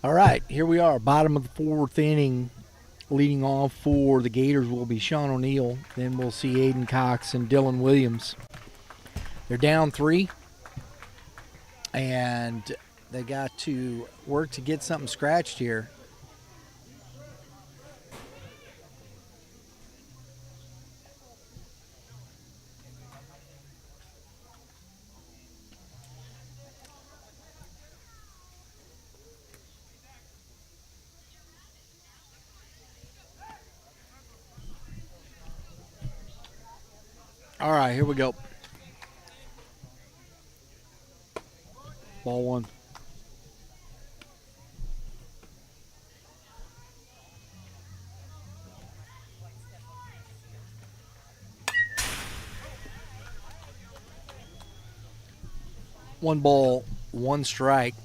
All right, here we are, bottom of the fourth inning. Leading off for the Gators will be Sean O'Neill. Then we'll see Aiden Cox and Dylan Williams. They're down 3, and they got to work to get something scratched here. All right, here we go. Ball 1. One ball, 1 strike.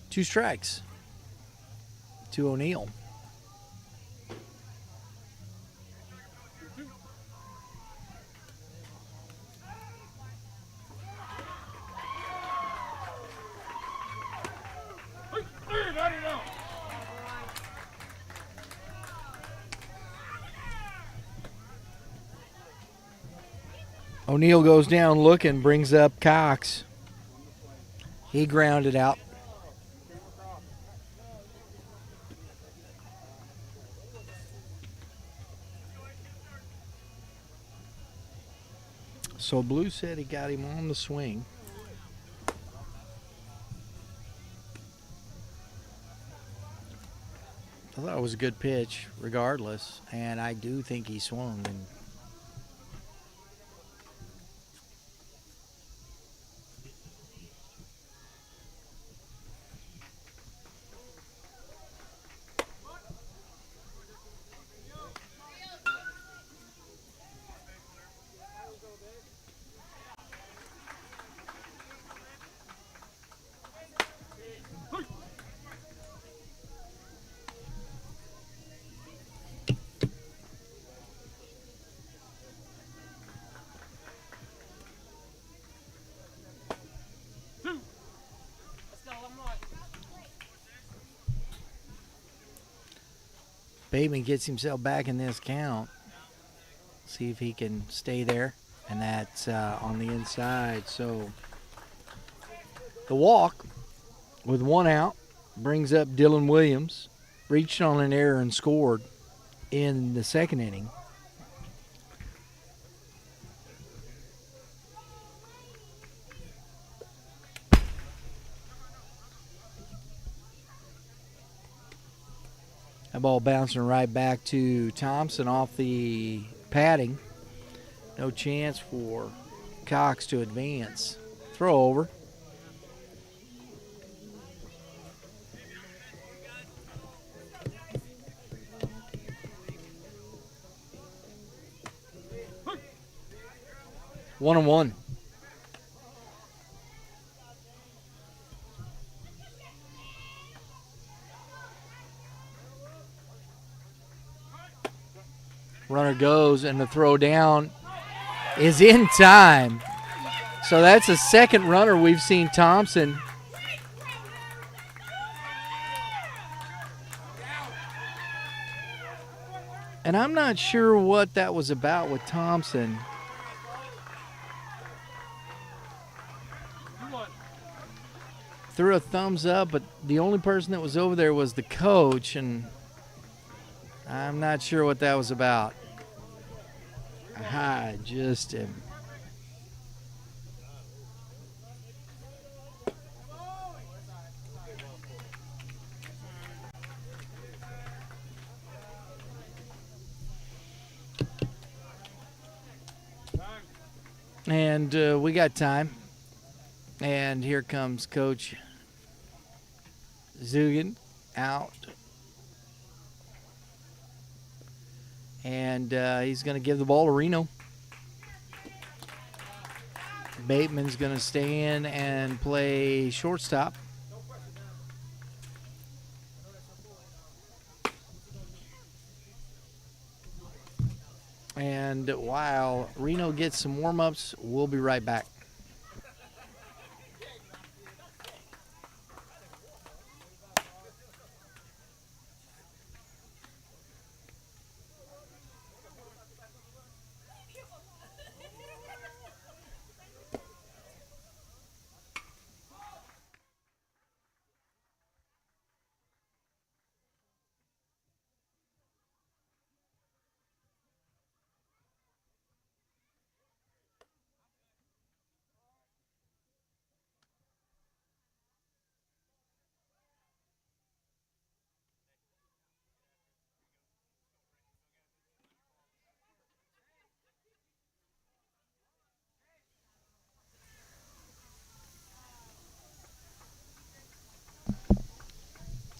Two strikes to O'Neill. O'Neill goes down looking, brings up Cox. He grounded out. So Blue said he got him on the swing. I thought it was a good pitch regardless, and I do think he swung. And Bateman gets himself back in this count. See if he can stay there. And that's on the inside. So the walk with 1 out brings up Dylan Williams. Reached on an error and scored in the second inning. That ball bouncing right back to Thompson off the padding. No chance for Cox to advance. Throw over. One and one. Runner goes, and the throw down is in time. So that's the second runner we've seen Thompson. And I'm not sure what that was about with Thompson. Threw a thumbs up, but the only person that was over there was the coach, and I'm not sure what that was about. I just am. And we got time. And here comes Coach Zugan out. And he's going to give the ball to Reno. Bateman's going to stay in and play shortstop. And while Reno gets some warm-ups, we'll be right back.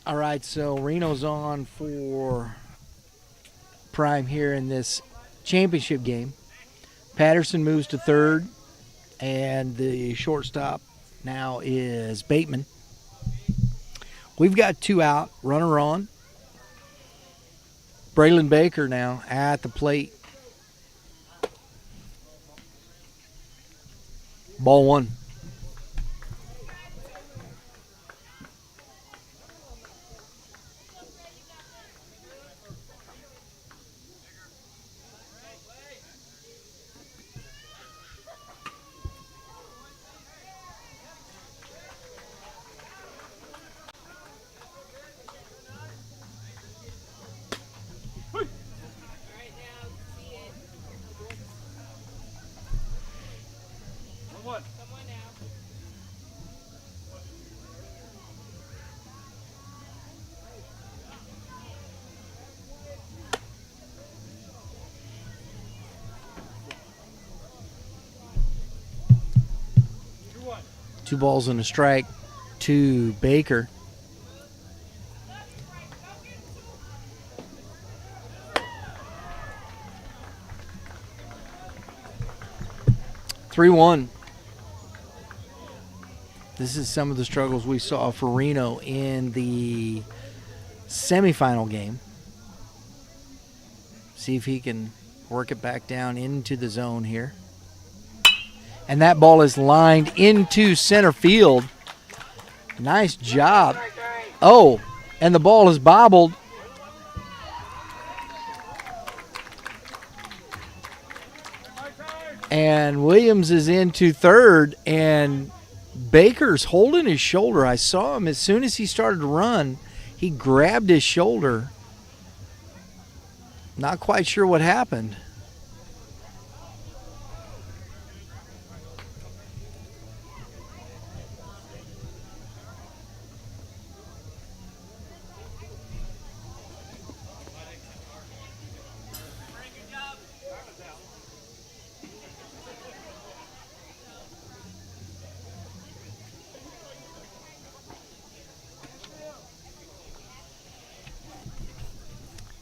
All right, so Reno's on for prime here in this championship game. Patterson moves to third, and the shortstop now is Bateman. We've got 2 out, runner on. Braylon Baker now at the plate. Ball 1. Two balls and a strike to Baker. (3-1). This is some of the struggles we saw for Reno in the semifinal game. See if he can work it back down into the zone here. And that ball is lined into center field. Nice job. Oh, and the ball is bobbled. And Williams is into third, and Baker's holding his shoulder. I saw him as soon as he started to run. He grabbed his shoulder. Not quite sure what happened.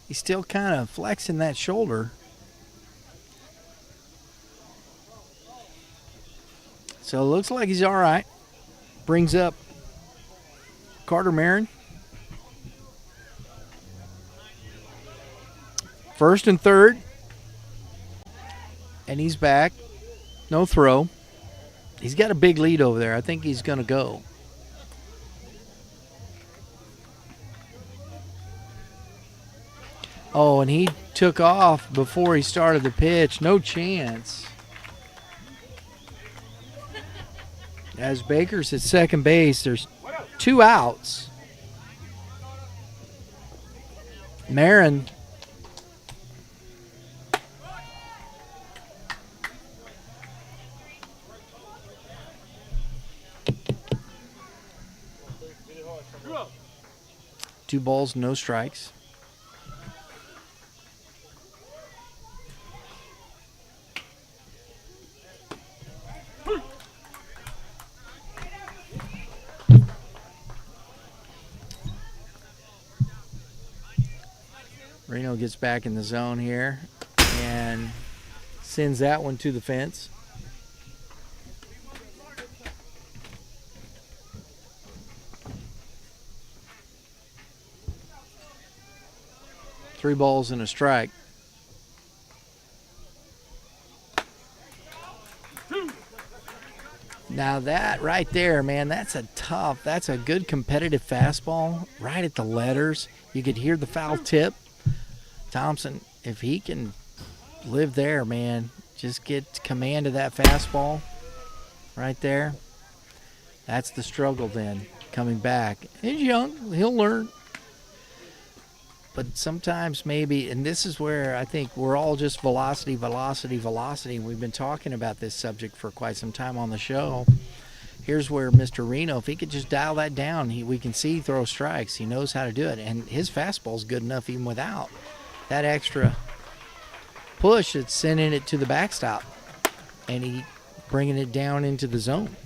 He's still kind of flexing that shoulder. So it looks like he's all right. Brings up Carter Marin. First and third. And he's back. No throw. He's got a big lead over there. I think he's going to go. Oh, and he took off before he started the pitch. No chance. As Baker's at second base, there's 2 outs. Marin. Two balls, no strikes. Reno gets back in the zone here and sends that one to the fence. Three balls and a strike. Now that right there, man, that's a good competitive fastball right at the letters. You could hear the foul tip. Thompson, if he can live there, man, just get command of that fastball right there. That's the struggle then, coming back. He's young, he'll learn. But sometimes maybe, and this is where I think we're all just velocity. We've been talking about this subject for quite some time on the show. Here's where Mr. Reno, if he could just dial that down, we can see he throws strikes. He knows how to do it. And his fastball's good enough even without that extra push. It's sending it to the backstop. And he bringing it down into the zone.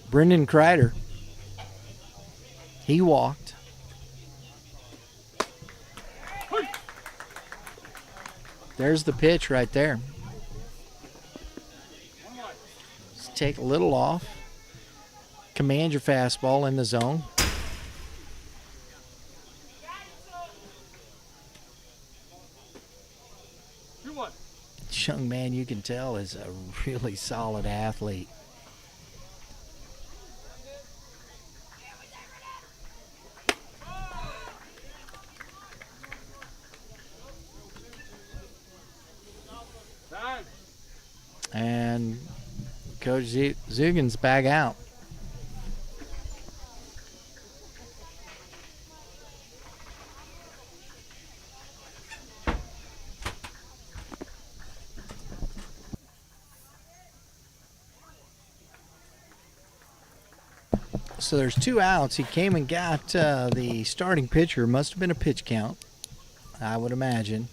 Brendan Kreider, he walked. There's the pitch right there. Just take a little off. Command your fastball in the zone. This young man, you can tell, is a really solid athlete. And Coach Zugan's back out. So there's 2 outs. He came and got the starting pitcher. Must have been a pitch count, I would imagine.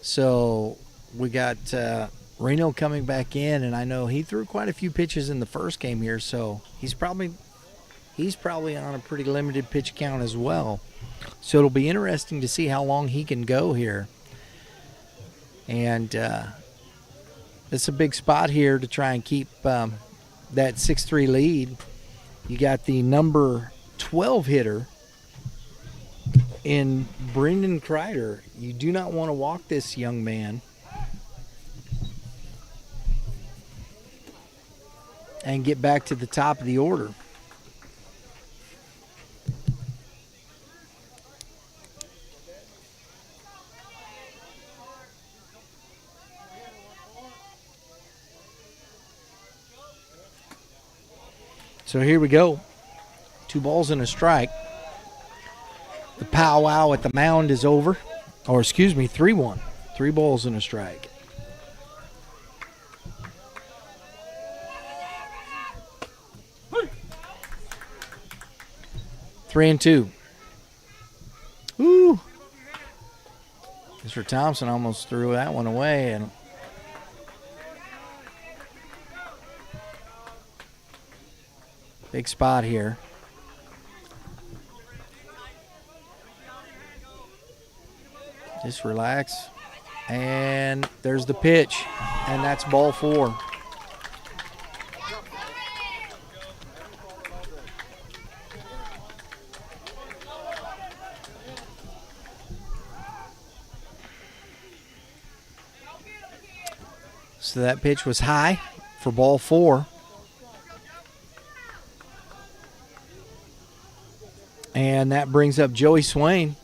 So we got Reno coming back in, and I know he threw quite a few pitches in the first game here, so he's probably on a pretty limited pitch count as well. So it'll be interesting to see how long he can go here. And it's a big spot here to try and keep that 6-3 lead. You got the number 12 hitter in Brendan Kreider. You do not want to walk this young man. And get back to the top of the order. So here we go. 2 balls and a strike. The powwow at the mound is over. Or excuse me, 3-1. 3 balls and a strike. Three and 2. Ooh. Mr. Thompson almost threw that one away. And big spot here. Just relax. And there's the pitch. And that's ball 4. So that pitch was high for ball 4. And that brings up Joey Swain.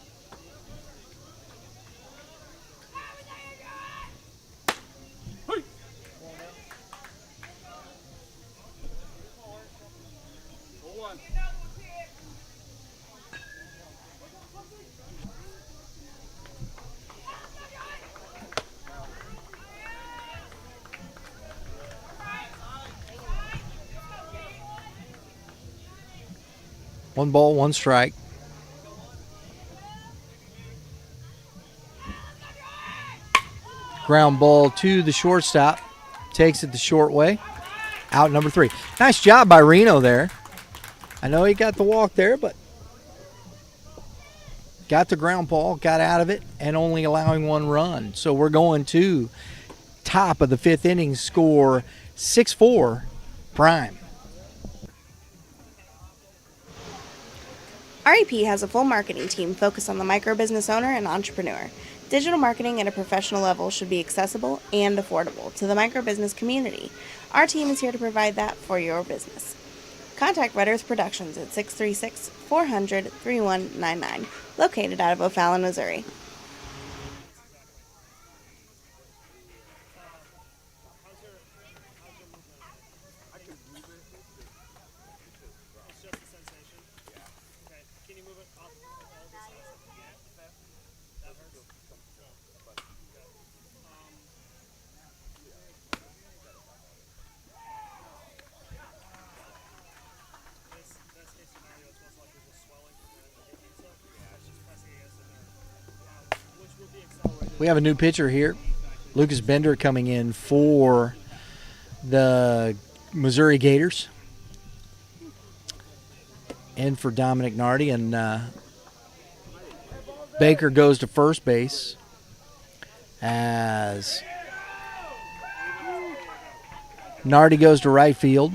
One ball, one strike. Ground ball to the shortstop. Takes it the short way. Out number 3. Nice job by Reno there. I know he got the walk there, but got the ground ball, got out of it, and only allowing 1 run. So we're going to top of the 5th inning, score 6-4 Prime. REP has a full marketing team focused on the micro business owner and entrepreneur. Digital marketing at a professional level should be accessible and affordable to the microbusiness community. Our team is here to provide that for your business. Contact Red Earth Productions at 636-400-3199, located out of O'Fallon, Missouri. We have a new pitcher here. Lucas Bender coming in for the Missouri Gators. And for Dominic Nardi. And Baker goes to first base as Nardi goes to right field.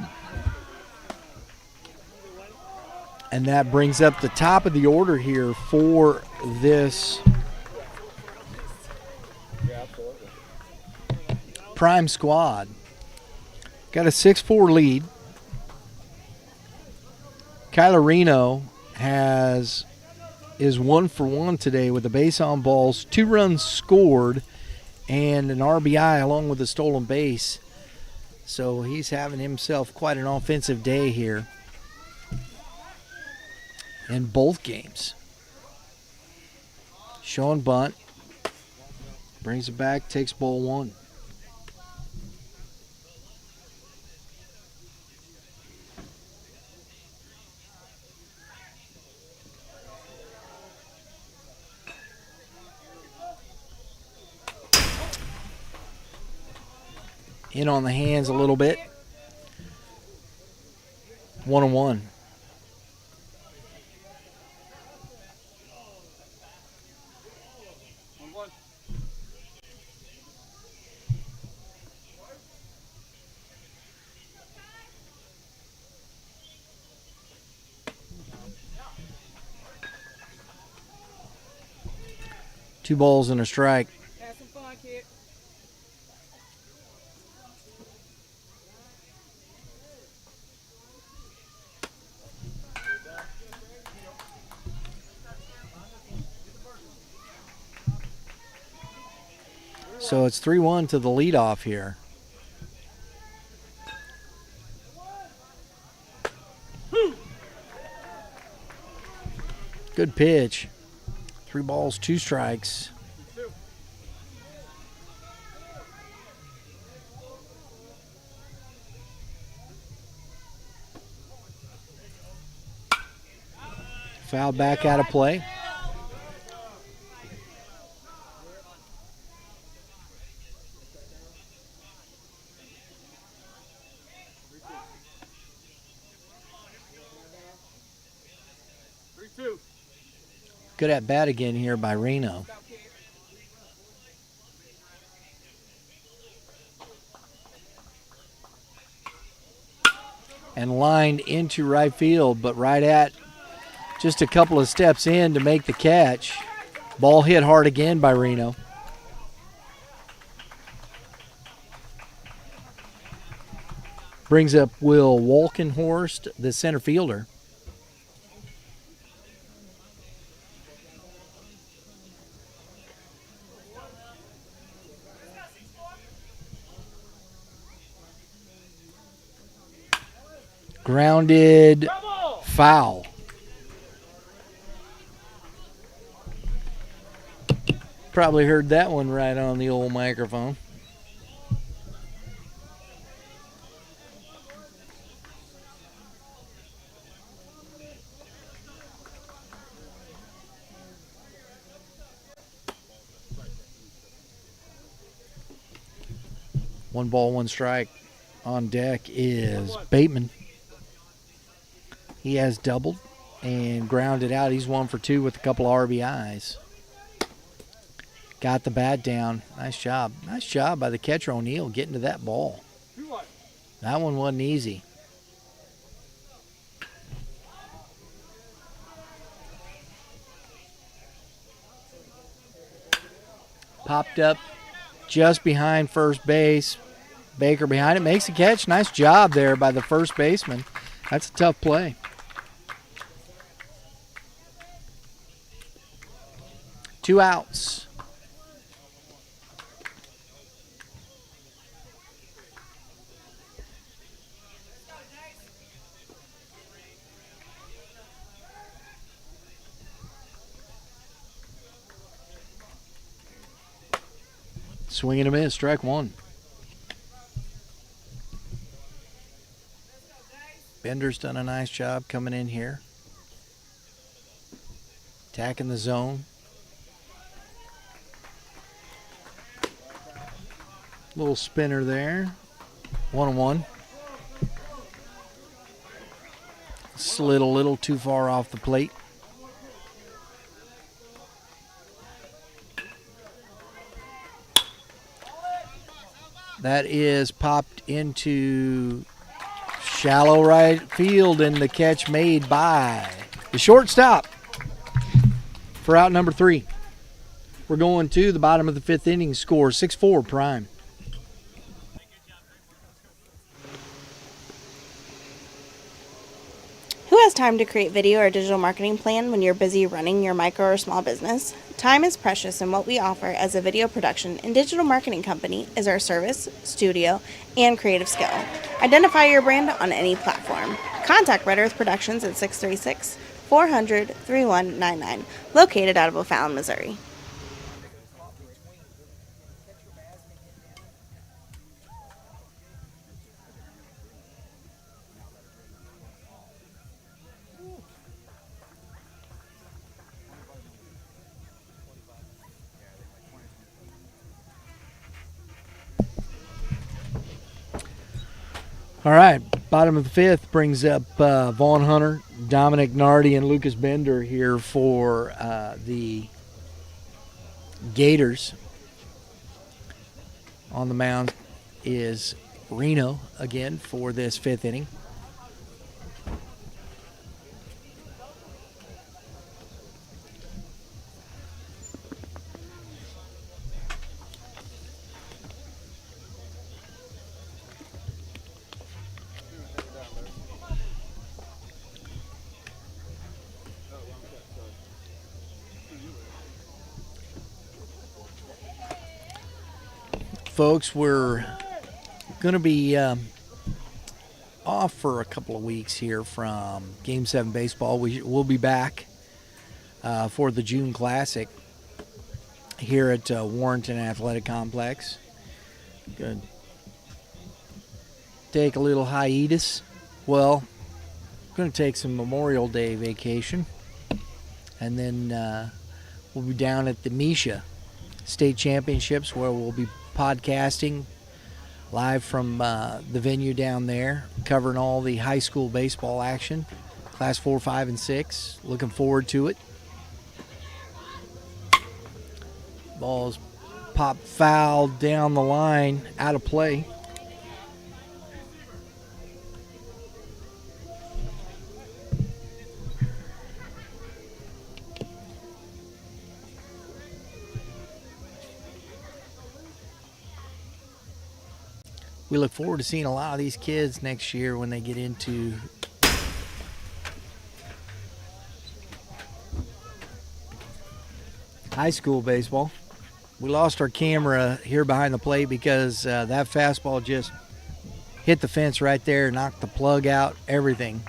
And that brings up the top of the order here for this Prime squad. Got a 6-4 lead. Kyler Reno is 1 for 1 today with a base on balls, 2 runs scored, and an RBI along with a stolen base. So he's having himself quite an offensive day here in both games. Showing bunt. Brings it back, takes ball 1. In on the hands a little bit. 1-1. Two balls and a strike. Have some fun, kid. So it's 3-1 to the leadoff here. Good pitch. 3 balls, 2 strikes. Foul back out of play. Good at bat again here by Reno. And lined into right field, but right at just a couple of steps in to make the catch. Ball hit hard again by Reno. Brings up Will Walkenhorst, the center fielder. Grounded, foul. Probably heard that one right on the old microphone. One ball, one strike. On deck is Bateman. He has doubled and grounded out. He's 1 for 2 with a couple of RBIs. Got the bat down. Nice job. Nice job by the catcher O'Neill getting to that ball. That one wasn't easy. Popped up just behind first base. Baker behind it, makes the catch. Nice job there by the first baseman. That's a tough play. Two outs. Swing and a miss, strike one. Bender's done a nice job coming in here. Attacking the zone. Little spinner there. 1-1. Slid a little too far off the plate. That is popped into shallow right field, and the catch made by the shortstop for out number 3. We're going to the bottom of the 5th inning. Score 6-4 Prime. Who has time to create video or digital marketing plan when you're busy running your micro or small business? Time is precious, and what we offer as a video production and digital marketing company is our service, studio, and creative skill. Identify your brand on any platform. Contact Red Earth Productions at 636-400-3199, located out of O'Fallon, Missouri. All right, bottom of the 5th brings up Vaughn Hunter, Dominic Nardi, and Lucas Bender here for the Gators. On the mound is Reno again for this 5th inning. Folks, we're going to be off for a couple of weeks here from Game 7 baseball. We'll be back for the June Classic here at Warrenton Athletic Complex. Going to take a little hiatus. Well, going to take some Memorial Day vacation. And then we'll be down at the Misha State Championships, where we'll be podcasting live from the venue down there, covering all the high school baseball action, Class 4, 5, and 6. Looking forward to it. Ball's popped foul down the line, out of play. We look forward to seeing a lot of these kids next year when they get into high school baseball. We lost our camera here behind the plate because that fastball just hit the fence right there, knocked the plug out, everything.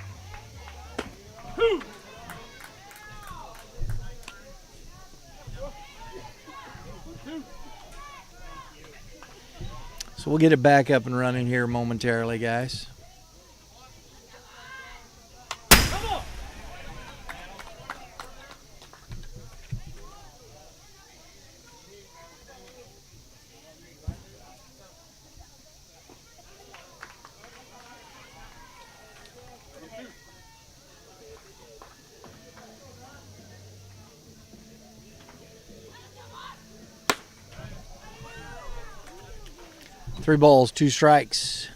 So we'll get it back up and running here momentarily, guys. Three balls, two strikes.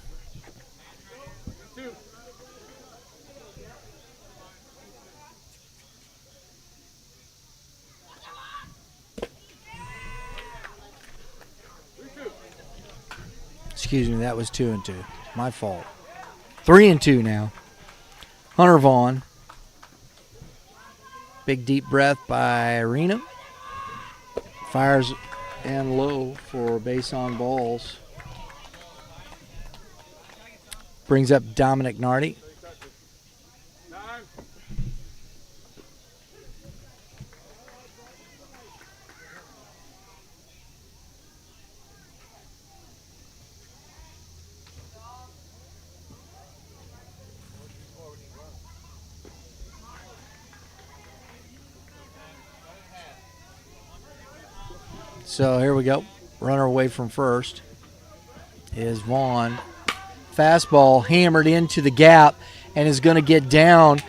Excuse me, that was 2-2. My fault. 3-2 now. Hunter Vaughn. Big deep breath by Reno. Fires and low for base on balls. Brings up Dominic Nardi. So here we go. Runner away from first is Vaughn. Fastball hammered into the gap and is going to get down.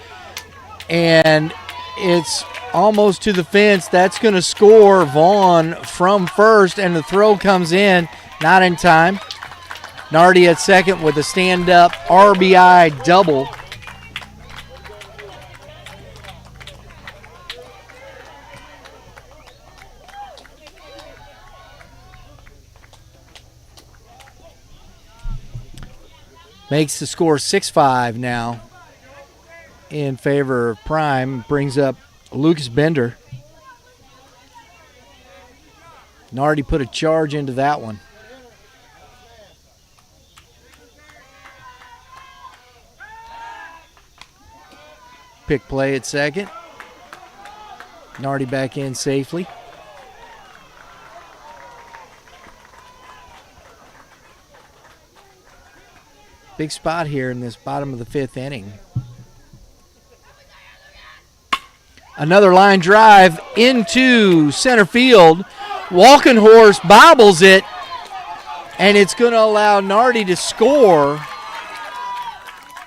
And it's almost to the fence. That's going to score Vaughn from first, and the throw comes in. Not in time. Nardi at second with a stand-up RBI double. Makes the score 6-5 now in favor of Prime. Brings up Lucas Bender. Nardi put a charge into that one. Pick play at second. Nardi back in safely. Big spot here in this bottom of the fifth inning. Another line drive into center field. Walking Horse bobbles it, and it's going to allow Nardi to score.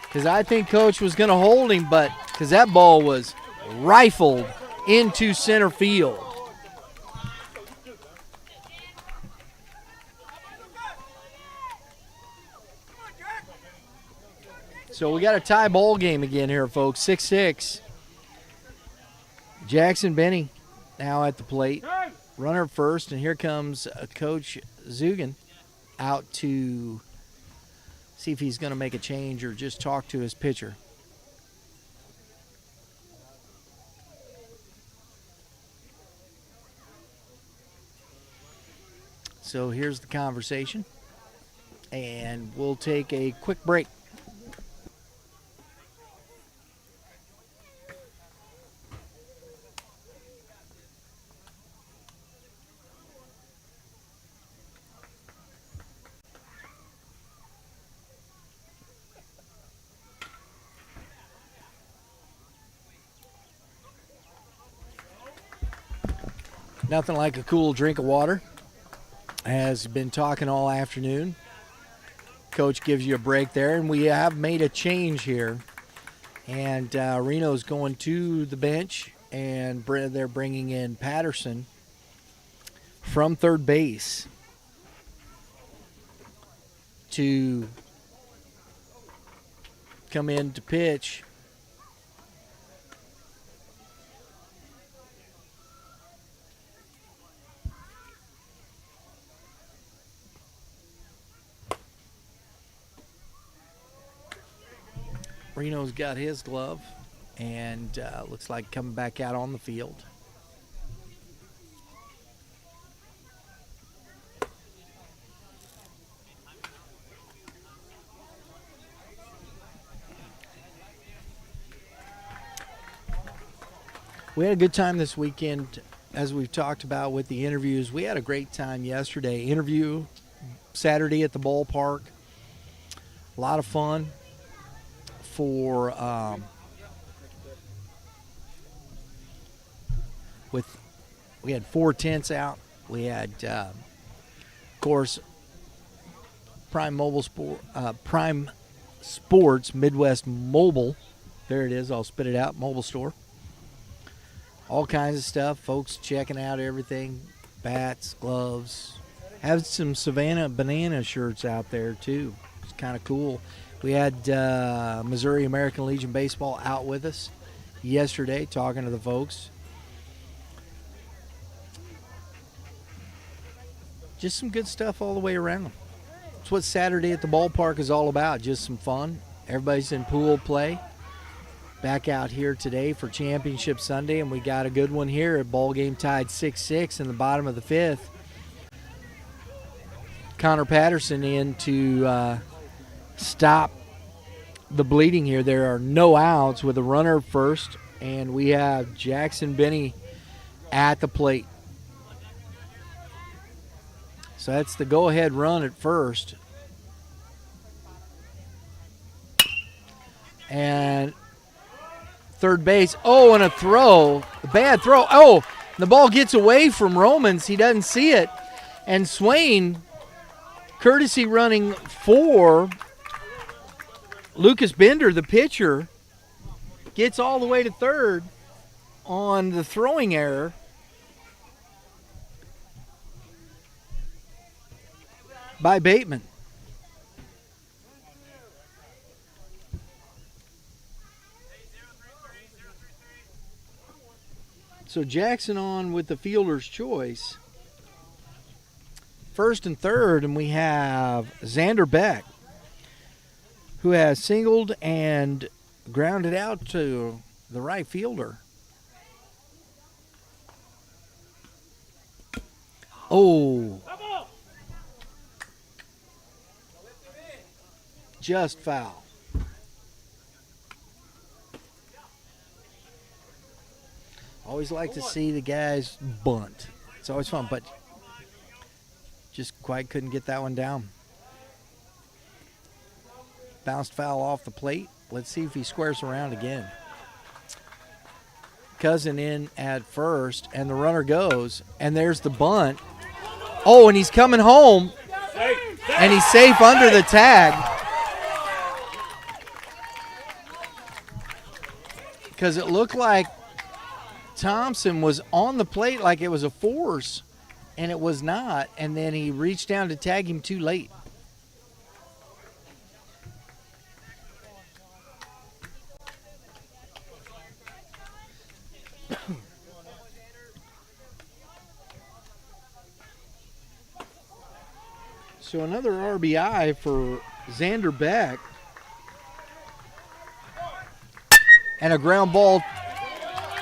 Because I think Coach was going to hold him, but because that ball was rifled into center field. So we got a tie ball game again here, folks. 6-6. Jackson Benny now at the plate. Runner first, and here comes Coach Zugan out to see if he's going to make a change or just talk to his pitcher. So here's the conversation, and we'll take a quick break. Nothing like a cool drink of water. Has been talking all afternoon. Coach gives you a break there, and we have made a change here. And Reno's going to the bench, and they're bringing in Patterson from third base to come in to pitch. Reno's got his glove, and looks like coming back out on the field. We had a good time this weekend, as we've talked about with the interviews. We had a great time yesterday. Interview Saturday at the ballpark. A lot of fun. We had 4 tents out. We had of course Prime Sports Midwest Mobile. There it is. I'll spit it out. Mobile store. All kinds of stuff. Folks checking out everything. Bats, gloves. Have some Savannah Banana shirts out there too. It's kind of cool. We had Missouri American Legion Baseball out with us yesterday talking to the folks. Just some good stuff all the way around. That's what Saturday at the ballpark is all about, just some fun. Everybody's in pool play. Back out here today for Championship Sunday, and we got a good one here. A ball game tied 6-6 in the bottom of the 5th. Connor Patterson in to stop the bleeding here. There are no outs with a runner first, and we have Jackson Benny at the plate. So that's the go-ahead run at first. And third base. Oh, and a throw. A bad throw. Oh, the ball gets away from Romans. He doesn't see it. And Swain, courtesy running for Lucas Bender, the pitcher, gets all the way to third on the throwing error. By Bateman. So Jackson on with the fielder's choice. First and third, and we have Xander Beck, who has singled and grounded out to the right fielder. Oh. Just foul. Always like to see the guys bunt. It's always fun, but just quite couldn't get that one down. Bounced foul off the plate. Let's see if he squares around again. Cousin in at first, and the runner goes, and there's the bunt. Oh, and he's coming home, and he's safe under the tag. Because it looked like Thompson was on the plate like it was a force, and it was not. And then he reached down to tag him too late. So another RBI for Xander Beck. And a ground ball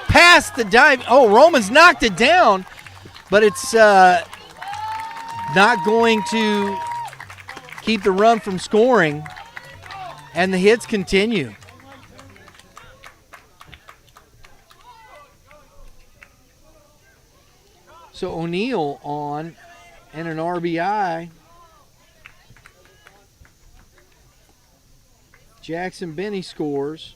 past the dive. Oh, Romans knocked it down, but it's not going to keep the run from scoring, and the hits continue. So O'Neill on and an RBI. Jackson Benny scores.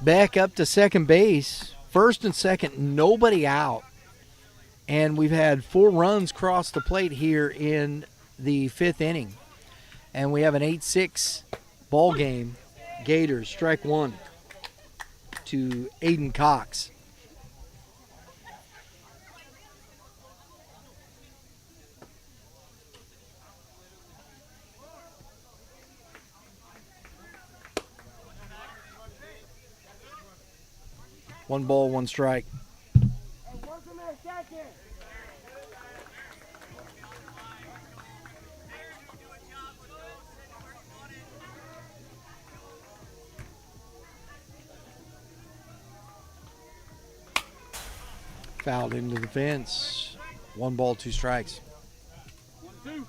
Back up to second base. First and second, nobody out. And we've had 4 runs cross the plate here in the 5th inning. And we have an 8-6 ball game. Gators strike 1 to Aiden Cox. One ball, one strike. Fouled into the fence. One ball, two strikes. 1-2.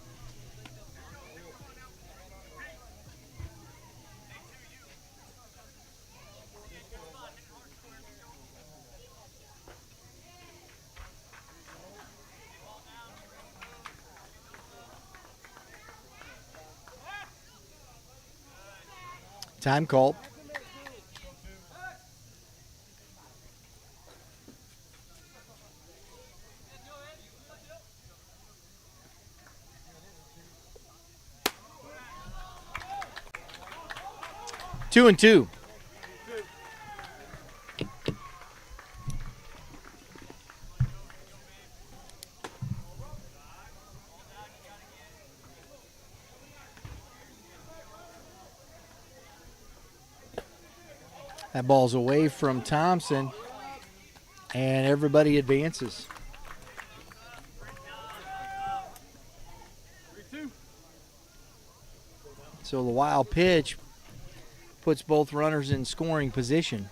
Time called. Two and two. That ball's away from Thompson, and everybody advances. 3-2. So the wild pitch puts both runners in scoring position.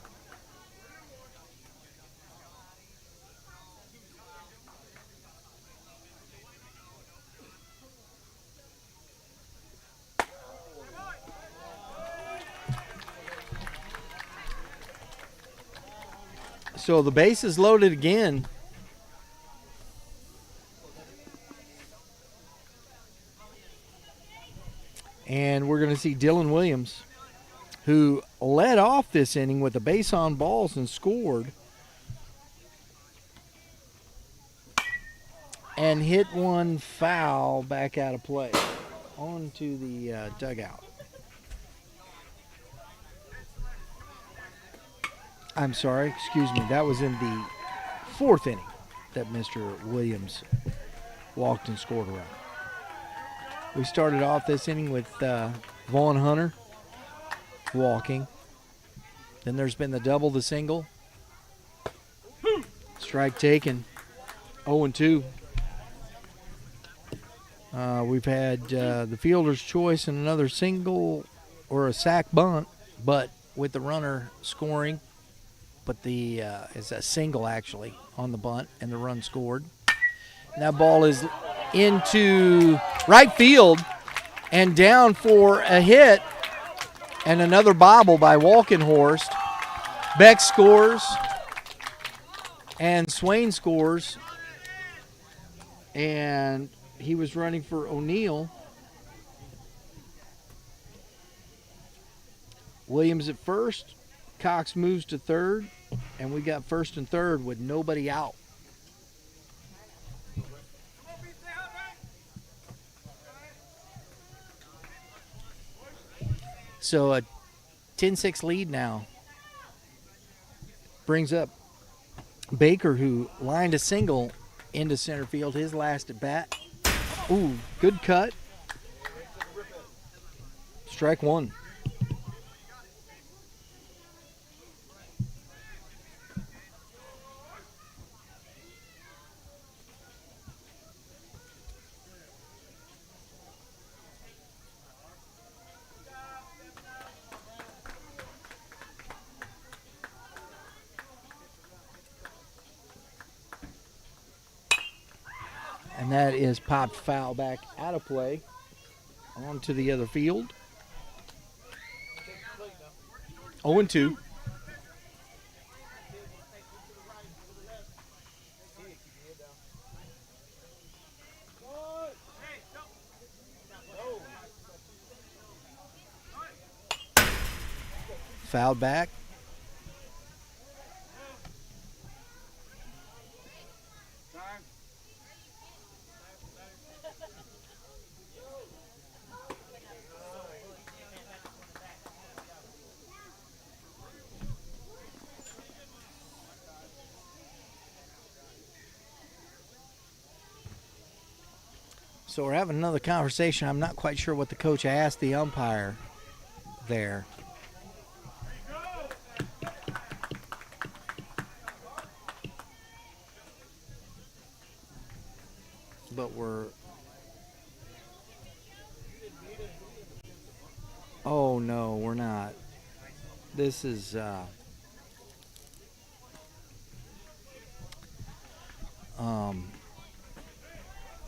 So the base is loaded again. And we're going to see Dylan Williams, who led off this inning with a base on balls and scored, and hit one foul back out of play onto the dugout. I'm sorry, excuse me. That was in the fourth inning that Mr. Williams walked and scored a run. We started off this inning with Vaughn Hunter walking. Then there's been the double, the single. Strike taken. 0-2. We've had the fielder's choice and another single or a sac bunt, but with the runner scoring. But it's a single actually on the bunt, and the run scored. And that ball is into right field and down for a hit, and another bobble by Walkenhorst. Beck scores, and Swain scores, and he was running for O'Neill. Williams at first, Cox moves to third, and we got first and third with nobody out. So a 10-6 lead now. Brings up Baker, who lined a single into center field, his last at bat. Ooh, good cut. Strike one. And that is popped foul back out of play onto the other field. 0-2. Fouled back. So we're having another conversation. I'm not quite sure what the coach asked the umpire there. But we're... Oh, no, we're not. This is...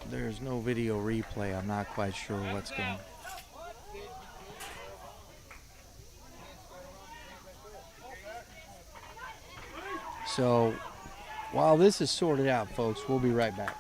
There's no video replay. I'm not quite sure what's going on. So, while this is sorted out, folks, we'll be right back.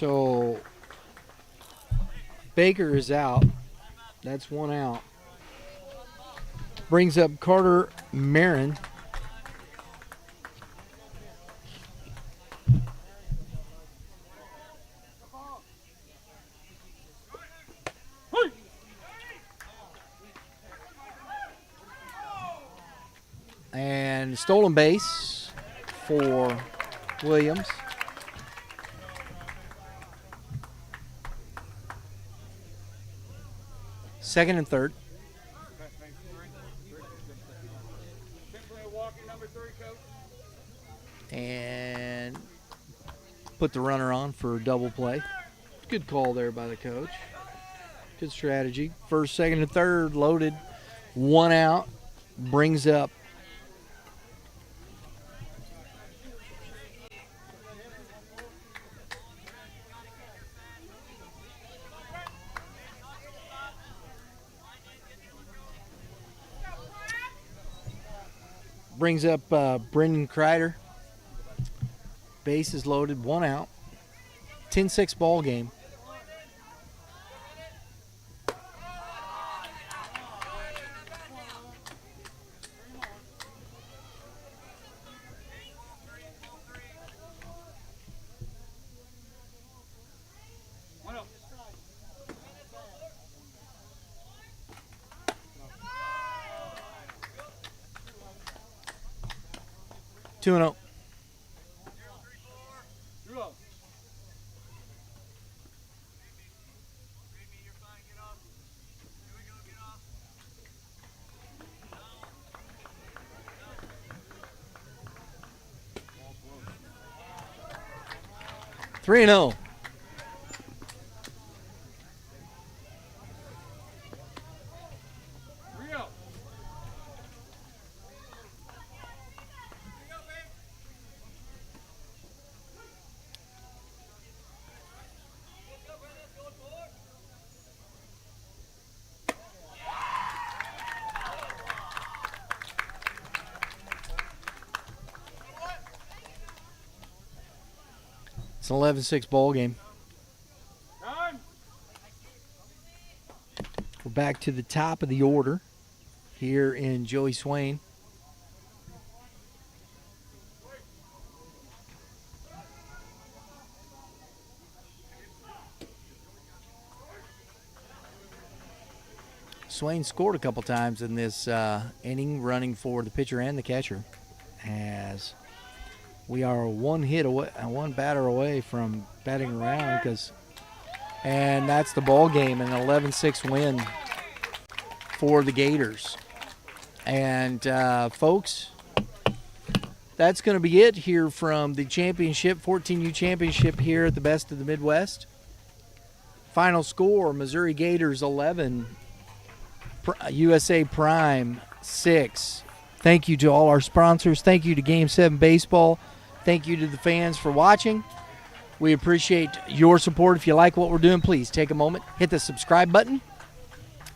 So Baker is out. That's one out. Brings up Carter Marin. And stolen base for Williams. Second and third. And put the runner on for a double play. Good call there by the coach. Good strategy. First, second, and third loaded. One out. Brings up Brendan Kreider. Base is loaded, one out. 10-6 ball game. Two and 0. Three and 0. It's an 11-6 ball game. We're back to the top of the order here in Joey Swain. Swain scored a couple times in this inning, running for the pitcher and the catcher, as we are one batter away from batting around, and that's the ball game, an 11-6 win for the Gators. And folks, that's going to be it here from the championship, 14U championship here at the Best of the Midwest. Final score: Missouri Gators 11, USA Prime 6. Thank you to all our sponsors. Thank you to Game 7 Baseball. Thank you to the fans for watching. We appreciate your support. If you like what we're doing, please take a moment, hit the subscribe button,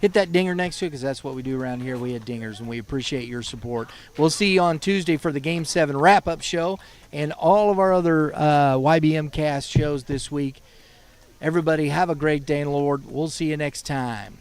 hit that dinger next to it, because that's what we do around here. We hit dingers, and we appreciate your support. We'll see you on Tuesday for the Game 7 wrap-up show and all of our other YBMcast shows this week. Everybody have a great day, Lord. We'll see you next time.